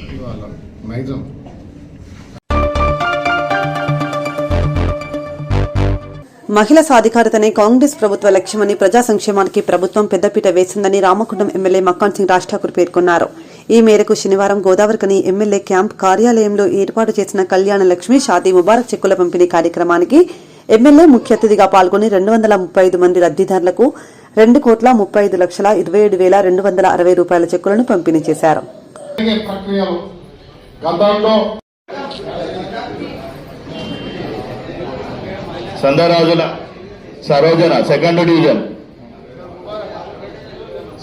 అది వాళ్ళ నైజం. మహిళా సాధికారతనే కాంగ్రెస్ ప్రభుత్వ లక్ష్యమని, ప్రజా సంక్షేమానికి ప్రభుత్వం పెద్దపీట వేసిందని రామగుండం ఎమ్మెల్యే మక్కాన్ సింగ్ రాజ్ ఠాకూర్ పేర్కొన్నారు. ఈ మేరకు శనివారం గోదావరికని ఎమ్మెల్యే క్యాంప్ కార్యాలయంలో ఏర్పాటు చేసిన కళ్యాణ లక్ష్మి షాదీ ముబారక్ చెక్కుల పంపిణీ కార్యక్రమానికి ఎమ్మెల్యే ముఖ్య అతిథిగా పాల్గొని 235 మంది లబ్దిదారులకు 2,35,27,260 రూపాయల చెక్కులను పంపిణీ చేశారు. Sandarajula Sarojana second division,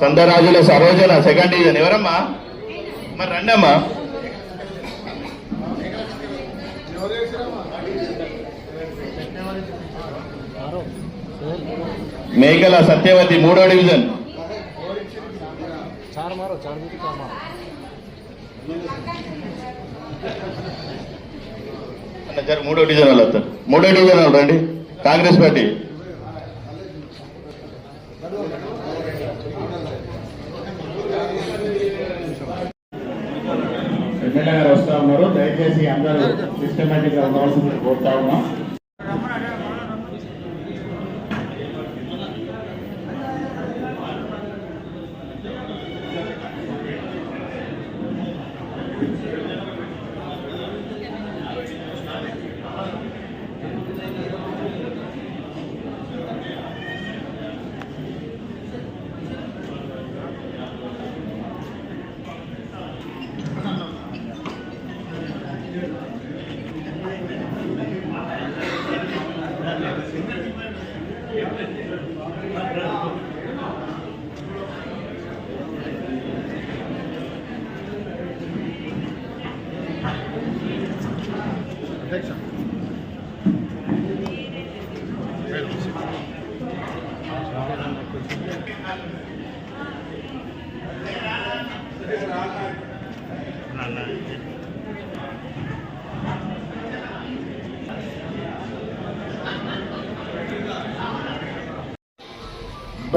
Sandarajula Sarojana second division ఎవరమ్మా? మరి రండమ్మా. మేకల సత్యవతి 3వ డివిజన్, సార్ 3వ డివిజన్ వాళ్ళు వస్తారు. 3వ డివిజన్ వాళ్ళు రండి. కాంగ్రెస్ పార్టీ ఎమ్మెల్యే గారు వస్తా ఉన్నారు. దయచేసి అందరూ సిస్టమేటిక్ గా ఉండవలసింది కోరుతా ఉన్నాం.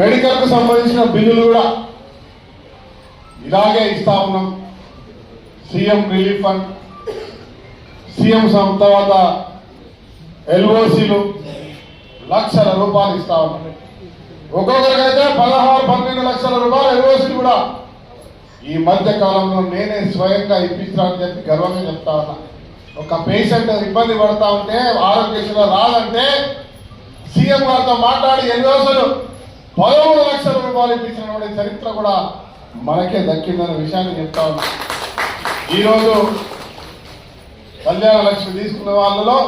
మెడికల్ కు సంబంధించిన బిల్లులు కూడా ఇలాగే ఇస్తా ఉన్నాం. సీఎం రిలీఫ్ ఫండ్, సీఎం తర్వాత ఎల్ఓసీలు లక్షల రూపాయలు ఇస్తా ఉన్నాం. ఒక్కొక్కరికైతే 16-12 లక్షల రూపాయలు ఎల్ఓసీలు కూడా ఈ మధ్య కాలంలో నేనే స్వయంగా ఇప్పించాలని చెప్పి గర్వంగా చెప్తా ఉన్నా. ఒక పేషెంట్ ఇబ్బంది పడతా ఉంటే ఆరోగ్యశ్రీలో రాదంటే సీఎం గారితో మాట్లాడి ఎల్ఓసీలు 13 లక్షల రూపాయలు ఇప్పించినటువంటి చరిత్ర కూడా మనకే దక్కిందన్న విషయాన్ని చెప్తా ఉన్నా. ఈరోజు కళ్యాణ లక్ష్మి తీసుకున్న వాళ్ళలో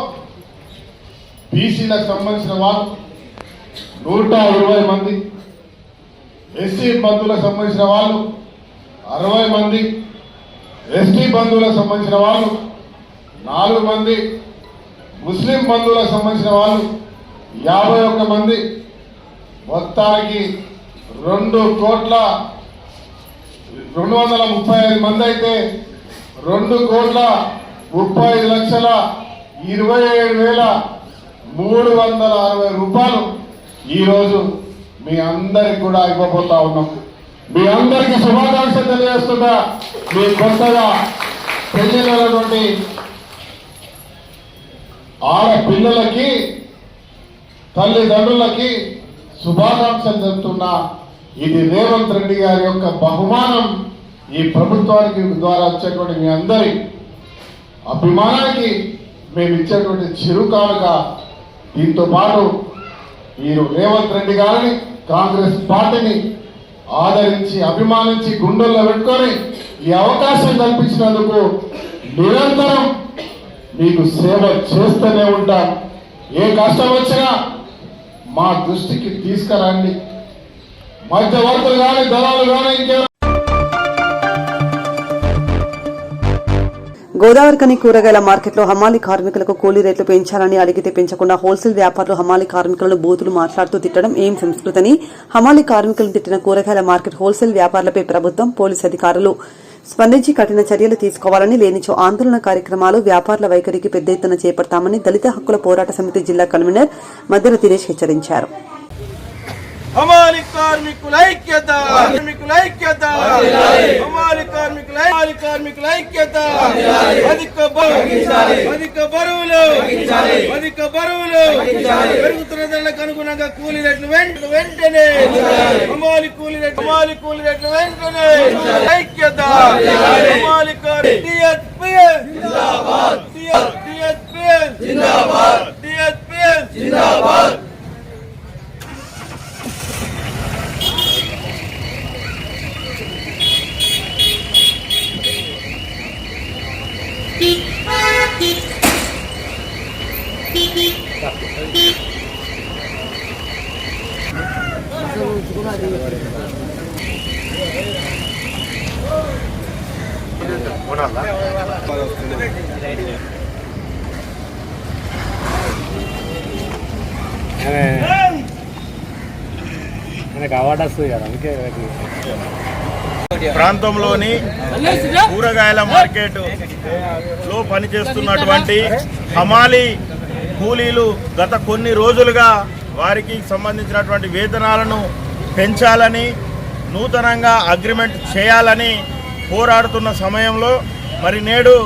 బీసీలకు సంబంధించిన వాళ్ళు 120 మంది, ఎస్సీ బంధువులకు సంబంధించిన వాళ్ళు 60 మంది, ఎస్టీ బంధువులకు సంబంధించిన వాళ్ళు 4 మంది, ముస్లిం బంధువులకు సంబంధించిన వాళ్ళు 51 మంది, మొత్తానికి 2,235 మంది అయితే 2,35,27,360 రూపాయలు ఈరోజు మీ అందరికి కూడా ఇవ్వబోతా ఉన్నాం. మీ అందరికీ శుభాకాంక్షలు తెలియజేస్తున్నా. మీ కొత్తగా పెళ్లినటువంటి ఆడపిల్లలకి తల్లిదండ్రులకి శుభాకాంక్షలు చెప్తున్నా. ఇది రేవంత్ రెడ్డి గారి యొక్క బహుమానం. ఈ ప్రభుత్వానికి ద్వారా వచ్చేటువంటి మీ అందరి అభిమానానికి మేము ఇచ్చేటువంటి చిరుకానుక. దీంతో పాటు మీరు రేవంత్ రెడ్డి గారిని, కాంగ్రెస్ పార్టీని ఆదరించి అభిమానించి గుండెల్లో పెట్టుకొని ఈ అవకాశం కల్పించినందుకు నిరంతరం మీకు సేవ చేస్తూనే ఉంటాం. ఏ కష్టం వచ్చినా మా దృష్టికి తీసుకురండి. మధ్యవర్తులు కానీ దళాలు కానీ ఇంకే గోదావరికని కూరగాయల మార్కెట్లో హమాలీ కార్మికులకు కూలీ రేట్లు పెంచాలని అడిగితే పెంచకుండా హోల్సేల్ వ్యాపారులు హమాలీ కార్మికులను బూతులు మాట్లాడుతూ తిట్టడం ఏం సంస్కృతని హమాలీ కార్మికులను తిట్టిన కూరగాయల మార్కెట్ హోల్సేల్ వ్యాపారులపై ప్రభుత్వం, పోలీసు అధికారులు స్పందించి కఠిన చర్యలు తీసుకోవాలని, లేనిచో ఆందోళన కార్యక్రమాలు, వ్యాపారుల వైఖరికి పెద్ద ఎత్తున చేపడతామని దళిత హక్కుల పోరాట సమితి జిల్లా కన్వీనర్ మద్దెల దినేష్ హెచ్చరించారు. హమాలి కార్మికుల ఐక్యత, కార్మికుల ఐక్యత, హమాలి కార్మికుల ఐక్యత. అధిక బరువులు పెరుగుతున్న ధరలకు అనుగుణంగా కూలీ రేట్లు వెంటనే హమాలి కూలీ రేట్లు వెంటనే ఐక్యత. హమాలి జిందాబాద్. ప్రాంతంలోని కూరగాయల మార్కెట్ లో పనిచేస్తున్నటువంటి హమాలీ కూలీలు గత కొన్ని రోజులుగా వారికి సంబంధించినటువంటి వేతనాలను పెంచాలని, నూతనంగా అగ్రిమెంట్ చేయాలని పోరాడుతున్న సమయంలో మరి నేడు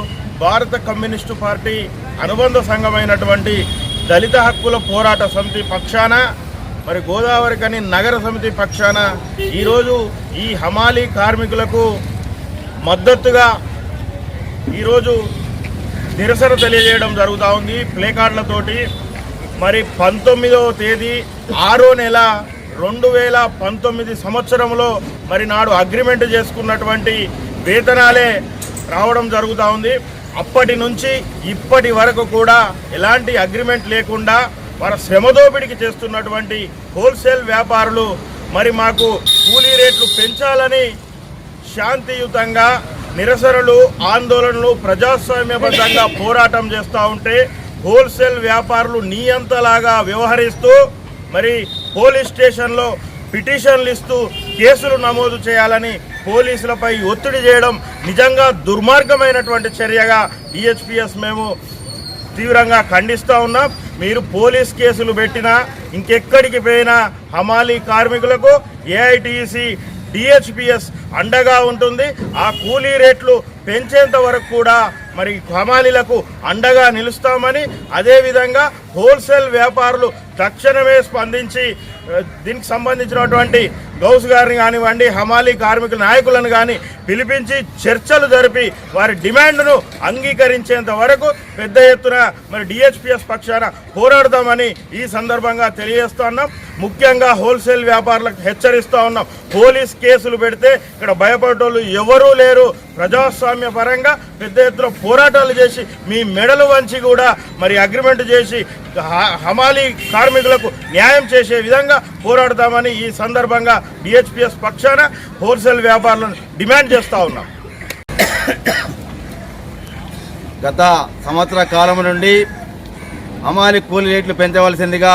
భారత కమ్యూనిస్టు పార్టీ అనుబంధ సంఘమైనటువంటి దళిత హక్కుల పోరాట సమితి పక్షాన, మరి గోదావరికని నగర సమితి పక్షాన ఈరోజు ఈ హమాలీ కార్మికులకు మద్దతుగా ఈరోజు నిరసన తెలియజేయడం జరుగుతూ ఉంది ప్లేకార్డులతోటి. మరి 19వ తేదీ 6వ నెల 2019 సంవత్సరంలో మరి నాడు అగ్రిమెంట్ చేసుకున్నటువంటి వేతనాలే రావడం జరుగుతూ ఉంది. అప్పటి నుంచి ఇప్పటి వరకు కూడా ఎలాంటి అగ్రిమెంట్ లేకుండా వారి శ్రమదోపిడికి చేస్తున్నటువంటి హోల్సేల్ వ్యాపారులు మరి మాకు కూలీ రేట్లు పెంచాలని శాంతియుతంగా నిరసనలు, ఆందోళనలు ప్రజాస్వామ్యబద్ధంగా పోరాటం చేస్తూ ఉంటే హోల్సేల్ వ్యాపారులు నియంతలాగా వ్యవహరిస్తూ మరి పోలీస్ స్టేషన్లో పిటిషన్లు ఇస్తూ కేసులు నమోదు చేయాలని పోలీసులపై ఒత్తిడి చేయడం నిజంగా దుర్మార్గమైనటువంటి చర్యగా డిహెచ్పిఎస్ మేము తీవ్రంగా ఖండిస్తూ ఉన్నాం. మీరు పోలీస్ కేసులు పెట్టినా, ఇంకెక్కడికి పోయినా హమాలీ కార్మికులకు ఏఐటిసి డిహెచ్పిఎస్ అండగా ఉంటుంది. ఆ కూలీ రేట్లు పెంచేంత వరకు కూడా మరి హమాలీలకు అండగా నిలుస్తామని, అదేవిధంగా హోల్సేల్ వ్యాపారులు తక్షణమే స్పందించి దీనికి సంబంధించినటువంటి గౌస్ గారిని కానివ్వండి, హమాలీ కార్మికుల నాయకులను కానీ పిలిపించి చర్చలు జరిపి వారి డిమాండ్ను అంగీకరించేంత వరకు పెద్ద ఎత్తున మరి డిహెచ్పిఎస్ పక్షాన పోరాడదామని ఈ సందర్భంగా తెలియజేస్తున్నాం. ముఖ్యంగా హోల్సేల్ వ్యాపారులకు హెచ్చరిస్తూ ఉన్నాం, పోలీస్ కేసులు పెడితే ఇక్కడ భయపడేటోళ్ళు ఎవరూ లేరు. ప్రజాస్వామ్య పరంగా పెద్ద ఎత్తున పోరాటాలు చేసి మీ మెడలు వంచి కూడా మరి అగ్రిమెంట్ చేసి హమాలీ కార్మికులకు న్యాయం చేసే విధంగా పోరాడతామని ఈ సందర్భంగా డిహెచ్పిఎస్ పక్షాన హోల్సేల్ వ్యాపారులను డిమాండ్ చేస్తూ ఉన్నాం. గత సంవత్సర కాలం నుండి హమాలీ కూలీ రేట్లు పెంచవలసిందిగా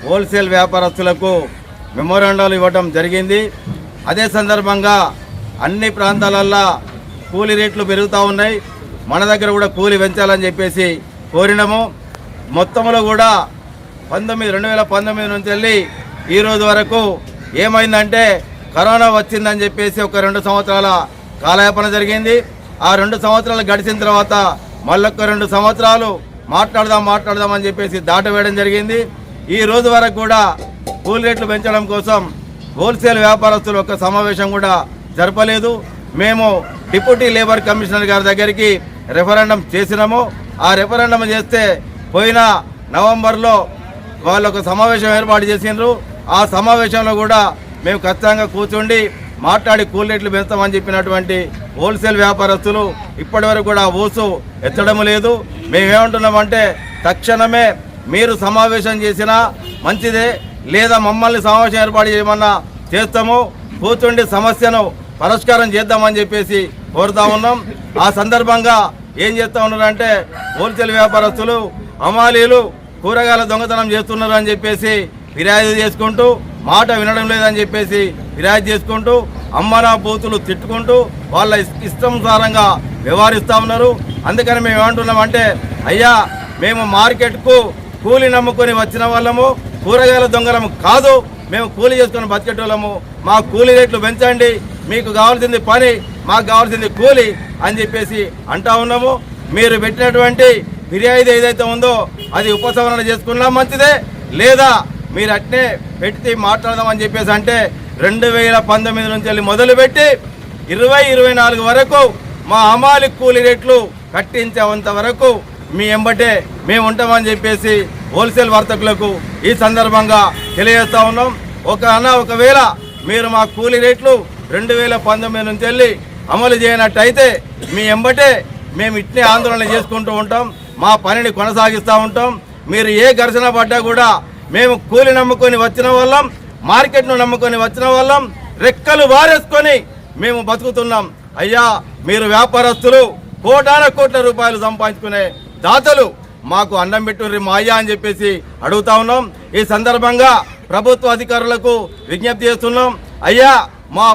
హోల్సేల్ వ్యాపారస్తులకు మెమోరాండాలు ఇవ్వడం జరిగింది. అదే సందర్భంగా అన్ని ప్రాంతాలల్లో కూలీ రేట్లు పెరుగుతూ ఉన్నాయి. మన దగ్గర కూడా కూలీ పెంచాలని చెప్పేసి కోరినాము. మొత్తంలో కూడా 2019 నుంచి వెళ్ళి ఈరోజు వరకు ఏమైందంటే కరోనా వచ్చిందని చెప్పేసి ఒక 2 సంవత్సరాల కాలయాపన జరిగింది. ఆ 2 సంవత్సరాలు గడిచిన తర్వాత మళ్ళొక్క 2 సంవత్సరాలు మాట్లాడదామని చెప్పేసి దాటవేయడం జరిగింది. ఈ రోజు వరకు కూడా కూలి రేట్లు పెంచడం కోసం హోల్సేల్ వ్యాపారస్తులు ఒక సమావేశం కూడా జరపలేదు. మేము డిప్యూటీ లేబర్ కమిషనర్ గారి దగ్గరికి రెఫరెండం చేసినాము. ఆ రెఫరెండం చేస్తే పోయిన నవంబర్లో వాళ్ళు ఒక సమావేశం ఏర్పాటు చేసిండ్రు. ఆ సమావేశంలో కూడా మేము ఖచ్చితంగా కూర్చుండి మాట్లాడి కూలి రేట్లు పెంచుతామని చెప్పినటువంటి హోల్సేల్ వ్యాపారస్తులు ఇప్పటి వరకు కూడా ఊసు ఎత్తడం లేదు. మేమేమంటున్నామంటే తక్షణమే మీరు సమావేశం చేసినా మంచిదే, లేదా మమ్మల్ని సమావేశం ఏర్పాటు చేయమన్నా చేస్తాము, కూర్చుండి సమస్యను పరిష్కారం చేద్దామని చెప్పేసి కోరుతా ఉన్నాం. ఆ సందర్భంగా ఏం చేస్తూ ఉన్నారంటే హోల్సేల్ వ్యాపారస్తులు హమాలీలు కూరగాయల దొంగతనం చేస్తున్నారు అని చెప్పేసి ఫిర్యాదు చేసుకుంటూ, మాట వినడం లేదని చెప్పేసి ఫిర్యాదు చేసుకుంటూ, అమ్మనా బూతులు తిట్టుకుంటూ వాళ్ళ ఇష్టానుసారంగా వ్యవహరిస్తూ ఉన్నారు. అందుకని మేము ఏమంటున్నామంటే, అయ్యా మేము మార్కెట్కు కూలి నమ్ముకొని వచ్చిన వాళ్ళము, కూరగాయల దొంగలము కాదు, మేము కూలి చేసుకొని బతికేటోళ్ళము, మా కూలి రేట్లు పెంచండి, మీకు కావాల్సింది పని, మాకు కావాల్సింది కూలి అని చెప్పేసి అంటా ఉన్నాము. మీరు పెట్టినటువంటి ఫిర్యాదు ఏదైతే ఉందో అది ఉపసంహరణ చేసుకున్నా మంచిదే, లేదా మీరు అట్నే పెట్టి మాట్లాడదామని చెప్పేసి అంటే 2019 నుంచి వెళ్ళి మొదలుపెట్టి 2024 వరకు మా హమాలి కూలి రేట్లు కట్టించేంత వరకు మీ ఎంబటే మేము ఉంటామని చెప్పేసి హోల్సేల్ వర్తకులకు ఈ సందర్భంగా తెలియజేస్తా ఉన్నాం. ఒకవేళ మీరు మా కూలి రేట్లు 2019 నుంచి వెళ్ళి అమలు చేయనట్టయితే మీ ఎంబటే మేము ఇట్నే ఆందోళన చేసుకుంటూ ఉంటాం, మా పనిని కొనసాగిస్తూ ఉంటాం. మీరు ఏ ఘర్షణ పడ్డా కూడా మేము కూలి నమ్ముకొని వచ్చిన వాళ్ళం, మార్కెట్ను నమ్ముకొని వచ్చిన వాళ్ళం, రెక్కలు వారేసుకొని మేము బతుకుతున్నాం. అయ్యా మీరు వ్యాపారస్తులు కోట్ల రూపాయలు సంపాదించుకునే దాతలు, మాకు అన్నం పెట్టుర్రి మా అయ్యా అని చెప్పేసి అడుగుతా ఉన్నాం. ఈ సందర్భంగా ప్రభుత్వ అధికారులకు విజ్ఞప్తి చేస్తున్నాం. అయ్యా మా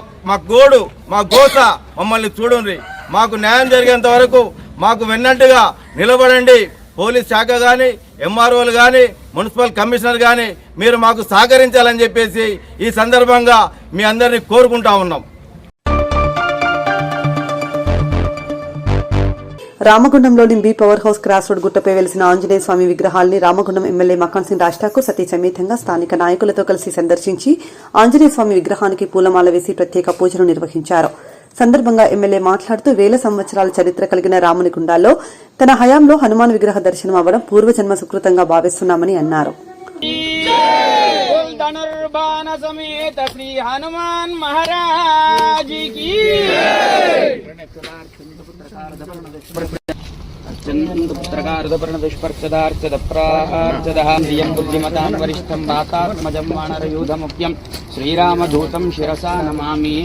గోస మమ్మల్ని చూడండి, మాకు న్యాయం జరిగేంత వరకు మాకు వెన్నట్టుగా నిలబడండి. పోలీస్ శాఖ కానీ, ఎంఆర్ఓలు కానీ, మున్సిపల్ కమిషనర్ కానీ మీరు మాకు సహకరించాలని చెప్పేసి ఈ సందర్భంగా మీ అందరినీ కోరుకుంటా ఉన్నాం. రామగుండంలోని B power house cross road గుట్టపై వెలిసిన ఆంజనేయ స్వామి విగ్రహాల్ని రామగుండం ఎమ్మెల్యే మక్కాన్ సింగ్ రాజ్ ఠాకూర్ సతీ సమేతంగా స్థానిక నాయకులతో కలిసి సందర్శించి ఆంజనేయ స్వామి విగ్రహానికి పూలమాల వేసి ప్రత్యేక పూజలు నిర్వహించారు. సందర్భంగా ఎమ్మెల్యే మాట్లాడుతూ 1000 సంవత్సరాల చరిత్ర కలిగిన రాముని గుండాల్లో తన హయాంలో హనుమాన్ విగ్రహ దర్శనం అవ్వడం పూర్వజన్మ సుకృతంగా భావిస్తున్నామని అన్నారు. శ్రీరామదూతం శిరసా నమామి.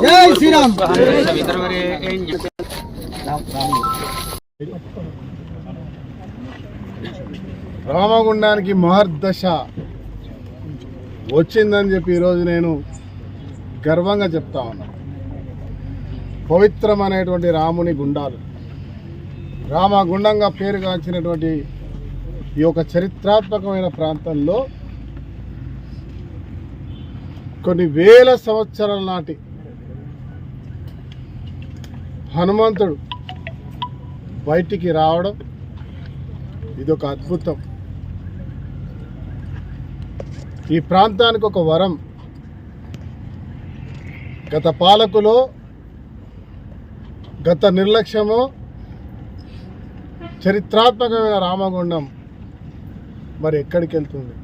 జై శ్రీరామ్. రామగుండానికి మహర్దశ వచ్చిందని చెప్పి ఈరోజు నేను గర్వంగా చెప్తా ఉన్నాను. పవిత్రమైనటువంటి రాముని గుండాలు, రామగుండంగా పేరుగాంచినటువంటి ఈ యొక్క చరిత్రాత్మకమైన ప్రాంతంలో కొన్ని 1000 సంవత్సరాల నాటి హనుమంతుడు బయటికి రావడం ఇదొక అద్భుతం. ఈ ప్రాంతానికి ఒక వరం. గత పాలకులో గత నిర్లక్ష్యమో చరిత్రాత్మకమైన రామగుండం మరి ఎక్కడికి వెళ్తుంది?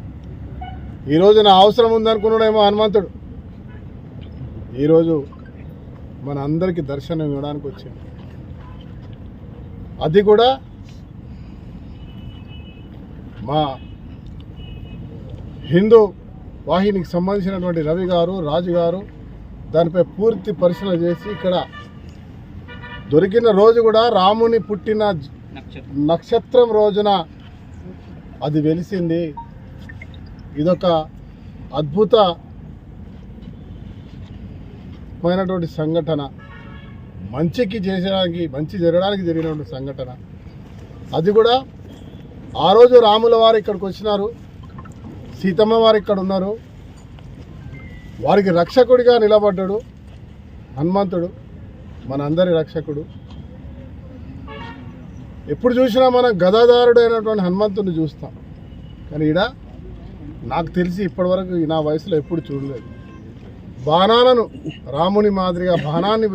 ఈరోజు నా అవసరం ఉందనుకున్నాడేమో హనుమంతుడు, ఈరోజు మన అందరికీ దర్శనం ఇవ్వడానికి వచ్చింది. అది కూడా మా హిందూ వాహినికి సంబంధించినటువంటి రవి గారు, రాజు గారు దానిపై పూర్తి పరిశీలన చేసి ఇక్కడ దొరికిన రోజు కూడా రాముని పుట్టిన నక్షత్రం రోజున అది వెలిసింది. ఇదొక అద్భుతమైనటువంటి సంఘటన, మంచి జరగడానికి జరిగినటువంటి సంఘటన. అది కూడా ఆ రోజు రాముల వారు ఇక్కడికి వచ్చినారు, సీతమ్మ వారు ఇక్కడ ఉన్నారు. వారికి రక్షకుడిగా నిలబడ్డాడు హనుమంతుడు, మనందరి రక్షకుడు. ఎప్పుడు చూసినా మనం గదాధారుడు అయినటువంటి హనుమంతుడిని చూస్తాం, కానీ ఈడ నాకు తెలిసి ఇప్పటివరకు నా వయసులో ఎప్పుడు చూడలేదు. బాణాలను రాముని మాదిరిగా బాణాన్ని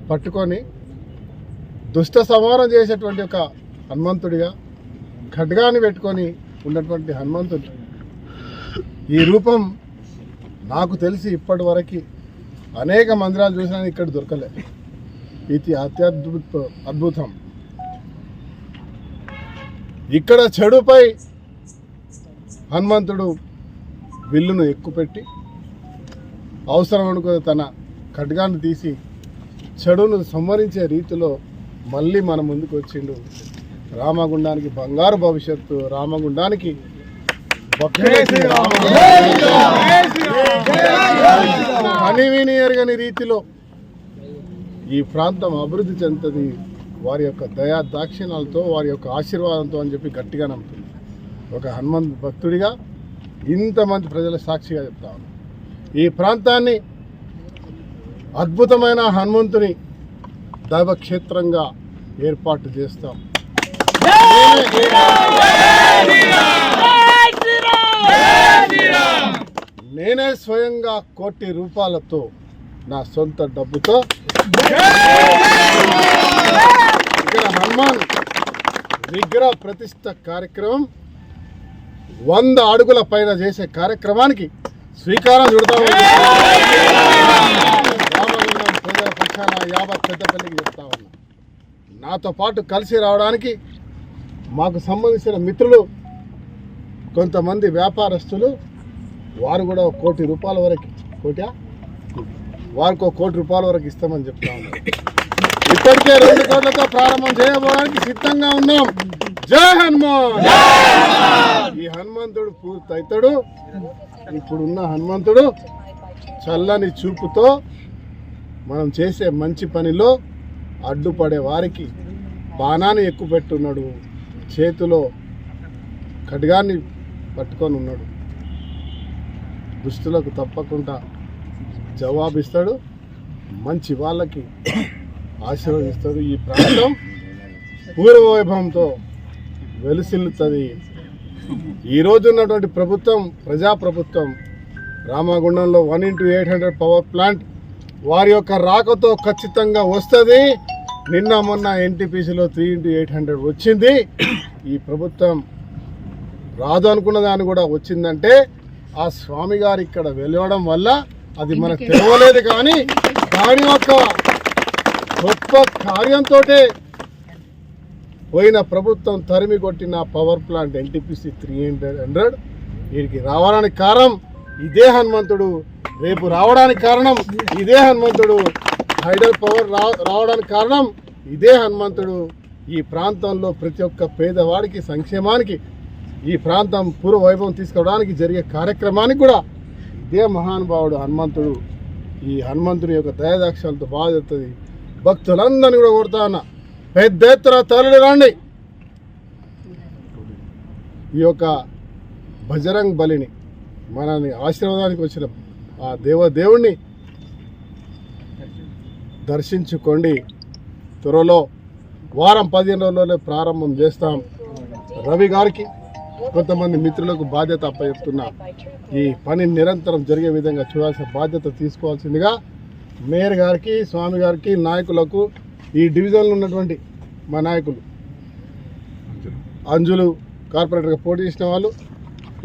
పట్టుకొని దుష్ట సంహారం చేసేటువంటి ఒక హనుమంతుడిగా ఖడ్గాన్ని పెట్టుకొని ఉన్నటువంటి హనుమంతుడు. ఈ రూపం నాకు తెలిసి ఇప్పటి వరకు అనేక మందిరాలు చూసినా ఇక్కడ దొరకలే. ఇది అద్భుతం. ఇక్కడ చెడుపై హనుమంతుడు విల్లును ఎక్కుపెట్టి అవసరం అనుకుని తన ఖడ్గాన్ని తీసి చెడును సంహరించే రీతిలో మళ్ళీ మన ముందుకు వచ్చిండు. రామగుండానికి బంగారు భవిష్యత్తు, రామగుండానికి కనివిని ఎరగని రీతిలో ఈ ప్రాంతం అభివృద్ధి చెందుతుంది వారి యొక్క దయా దాక్షిణ్యాలతో, వారి యొక్క ఆశీర్వాదంతో అని చెప్పి గట్టిగా నమ్ముతుంది. ఒక హనుమంత్ భక్తుడిగా ఇంతమంది ప్రజల సాక్షిగా చెప్తా ఉన్నాను. ఈ ప్రాంతాన్ని అద్భుతమైన హనుమంతుని దైవక్షేత్రంగా ఏర్పాటు చేస్తాం. నేనే స్వయంగా 1 కోటి రూపాయలతో నా సొంత డబ్బుతో ఇక్కడ హనుమాన్ విగ్రహ ప్రతిష్ఠ కార్యక్రమం 100 అడుగుల పైన చేసే కార్యక్రమానికి శ్రీకారం చుడతాము. రామగుండం ప్రజల పక్షాన యావత్ పెద్దపల్లికి చెప్తా ఉన్నా. నాతో పాటు కలిసి రావడానికి మాకు సంబంధించిన మిత్రులు కొంతమంది వ్యాపారస్తులు వారు కూడా 1 కోటి రూపాయల వరకు వారికి 1 కోటి రూపాయల వరకు ఇస్తామని చెప్తా ఉన్నారు. ఇప్పటికే 2 కోట్లతో ప్రారంభం చేయబోవడానికి సిద్ధంగా ఉన్నాం. జై హనుమాన్. ఈ హనుమంతుడు పూర్తయితాడు. ఇప్పుడున్న హనుమంతుడు చల్లని చూపుతో మనం చేసే మంచి పనిలో అడ్డుపడే వారికి బాణాన్ని ఎక్కుపెట్టున్నాడు, చేతిలో ఖడ్గాన్ని పట్టుకొని ఉన్నాడు. దుష్టులకు తప్పకుండా జవాబిస్తాడు, మంచి వాళ్ళకి ఆశీర్వదిస్తాడు. ఈ ప్రాంతం పూర్వవైభవంతో వెలుసిల్లుతుంది. ఈరోజు ఉన్నటువంటి ప్రభుత్వం ప్రజాప్రభుత్వం రామగుండంలో 1x800 పవర్ ప్లాంట్ వారి యొక్క రాకతో ఖచ్చితంగా వస్తుంది. నిన్న మొన్న ఎన్టీపీసీలో 3x800 వచ్చింది. ఈ ప్రభుత్వం రాదు అనుకున్న దాన్ని కూడా వచ్చిందంటే ఆ స్వామి గారు ఇక్కడ వెలవడం వల్ల అది మనకు తెలియలేదు. కానీ దాని యొక్క గొప్ప కార్యంతో పోయిన ప్రభుత్వం తరిమి కొట్టిన పవర్ ప్లాంట్ ఎన్టీపీసీ 300 వీరికి రావడానికి కారణం ఇదే హనుమంతుడు. రేపు రావడానికి కారణం ఇదే హనుమంతుడు. హైడల్ పవర్ రావడానికి కారణం ఇదే హనుమంతుడు. ఈ ప్రాంతంలో ప్రతి ఒక్క పేదవాడికి సంక్షేమానికి ఈ ప్రాంతం పూర్వ వైభవం తీసుకోవడానికి జరిగే కార్యక్రమానికి కూడా ఇదే మహానుభావుడు హనుమంతుడు. ఈ హనుమంతుడి యొక్క దయాదాక్షాలతో బాగా జరుగుతుంది. భక్తులందరినీ కూడా కోరుతా ఉన్నా, పెద్ద ఎత్తున తరలి రండి. ఈ యొక్క బజరంగ్ బలిని మనని ఆశీర్వాదానికి వచ్చిన ఆ దేవుణ్ణి దర్శించుకోండి. త్వరలో వారం 15 రోజుల్లోనే ప్రారంభం చేస్తాం. రవి గారికి కొంతమంది మిత్రులకు బాధ్యత అప్పచెప్తున్నా. ఈ పని నిరంతరం జరిగే విధంగా చూడాల్సిన బాధ్యత తీసుకోవాల్సిందిగా మేయర్ గారికి, స్వామి గారికి, నాయకులకు, ఈ డివిజన్లో ఉన్నటువంటి మా నాయకులు అంజులు కార్పొరేటర్గా పోటీ చేసిన వాళ్ళు,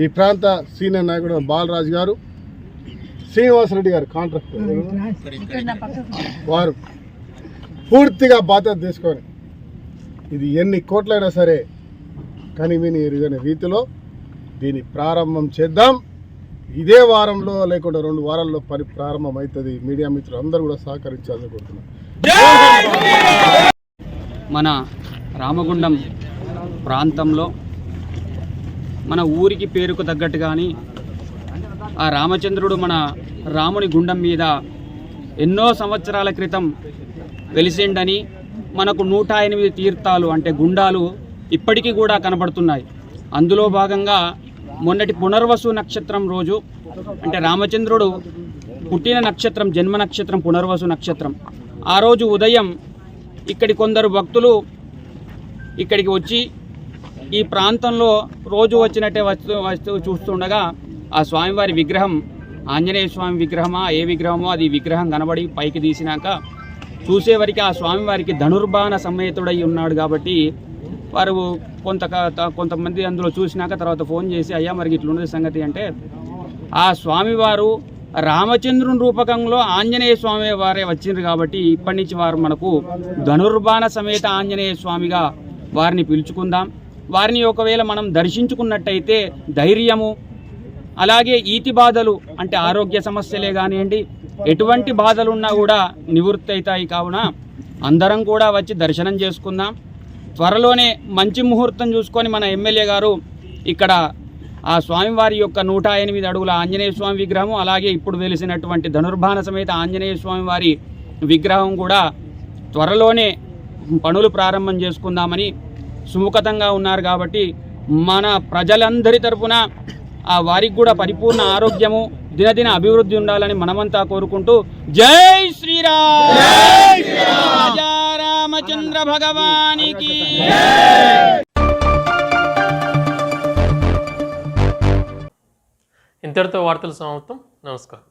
ఈ ప్రాంత సీనియర్ నాయకుడు బాలరాజు గారు, శ్రీనివాసరెడ్డి గారు కాంట్రాక్టర్, వారు పూర్తిగా బాధ్యత తీసుకొని ఇది ఎన్ని కోట్లైనా సరే కనివిని ఎరుగని రీతిలో దీన్ని ప్రారంభం చేద్దాం. ఇదే వారంలో లేకుండా 2 వారాల్లో పని ప్రారంభమవుతుంది. మీడియా మిత్రులు అందరూ కూడా సహకరించాలని కోరుతున్నాం. మన రామగుండం ప్రాంతంలో మన ఊరికి పేరుకు తగ్గట్టు కానీ ఆ రామచంద్రుడు మన రాముని గుండం మీద ఎన్నో సంవత్సరాల క్రితం వెలిసిండని మనకు 108 తీర్థాలు అంటే గుండాలు ఇప్పటికీ కూడా కనబడుతున్నాయి. అందులో భాగంగా మొన్నటి పునర్వసు నక్షత్రం రోజు, అంటే రామచంద్రుడు పుట్టిన నక్షత్రం, జన్మ నక్షత్రం పునర్వసు నక్షత్రం. ఆ రోజు ఉదయం ఇక్కడి కొందరు భక్తులు ఇక్కడికి వచ్చి ఈ ప్రాంతంలో రోజు వచ్చినట్టే వస్తూ చూస్తుండగా ఆ స్వామివారి విగ్రహం, ఆంజనేయ స్వామి విగ్రహమా ఏ విగ్రహమో అది విగ్రహం కనబడి పైకి తీసినాక చూసేవరికి ఆ స్వామివారికి ధనుర్బాణ సమేతుడై ఉన్నాడు. కాబట్టి వారు కొంతమంది అందులో చూసినాక తర్వాత ఫోన్ చేసి, అయ్యా మరి ఇట్లున్నది సంగతి అంటే, ఆ స్వామివారు రామచంద్రుని రూపకంలో ఆంజనేయ స్వామి వారే వచ్చిండ్రు కాబట్టి ఇప్పటి నుంచి వారు మనకు ధనుర్బాణ సమేత ఆంజనేయ స్వామిగా వారిని పిలుచుకుందాం. వారిని ఒకవేళ మనం దర్శించుకున్నట్టయితే ధైర్యము, అలాగే ఈతి బాధలు అంటే ఆరోగ్య సమస్యలే కానివ్వండి, ఎటువంటి బాధలున్నా కూడా నివృత్తి అవుతాయి. కావున అందరం కూడా వచ్చి దర్శనం చేసుకుందాం. త్వరలోనే మంచి ముహూర్తం చూసుకొని మన ఎమ్మెల్యే గారు ఇక్కడ ఆ స్వామివారి యొక్క 108 అడుగుల ఆంజనేయ స్వామి విగ్రహము, అలాగే ఇప్పుడు వెలిసినటువంటి ధనుర్బాణ సమేత ఆంజనేయ స్వామి వారి విగ్రహం కూడా త్వరలోనే పనులు ప్రారంభం చేసుకుందామని సుముఖతంగా ఉన్నారు. కాబట్టి మన ప్రజలందరి తరపున ఆ వారికి కూడా పరిపూర్ణ ఆరోగ్యము, దినదిన అభివృద్ధి ఉండాలని మనమంతా కోరుకుంటూ జై శ్రీరామ్, రాజా రామచంద్ర భగవానికి. ఇంతటితో వార్తలు సమాప్తం. నమస్కారం.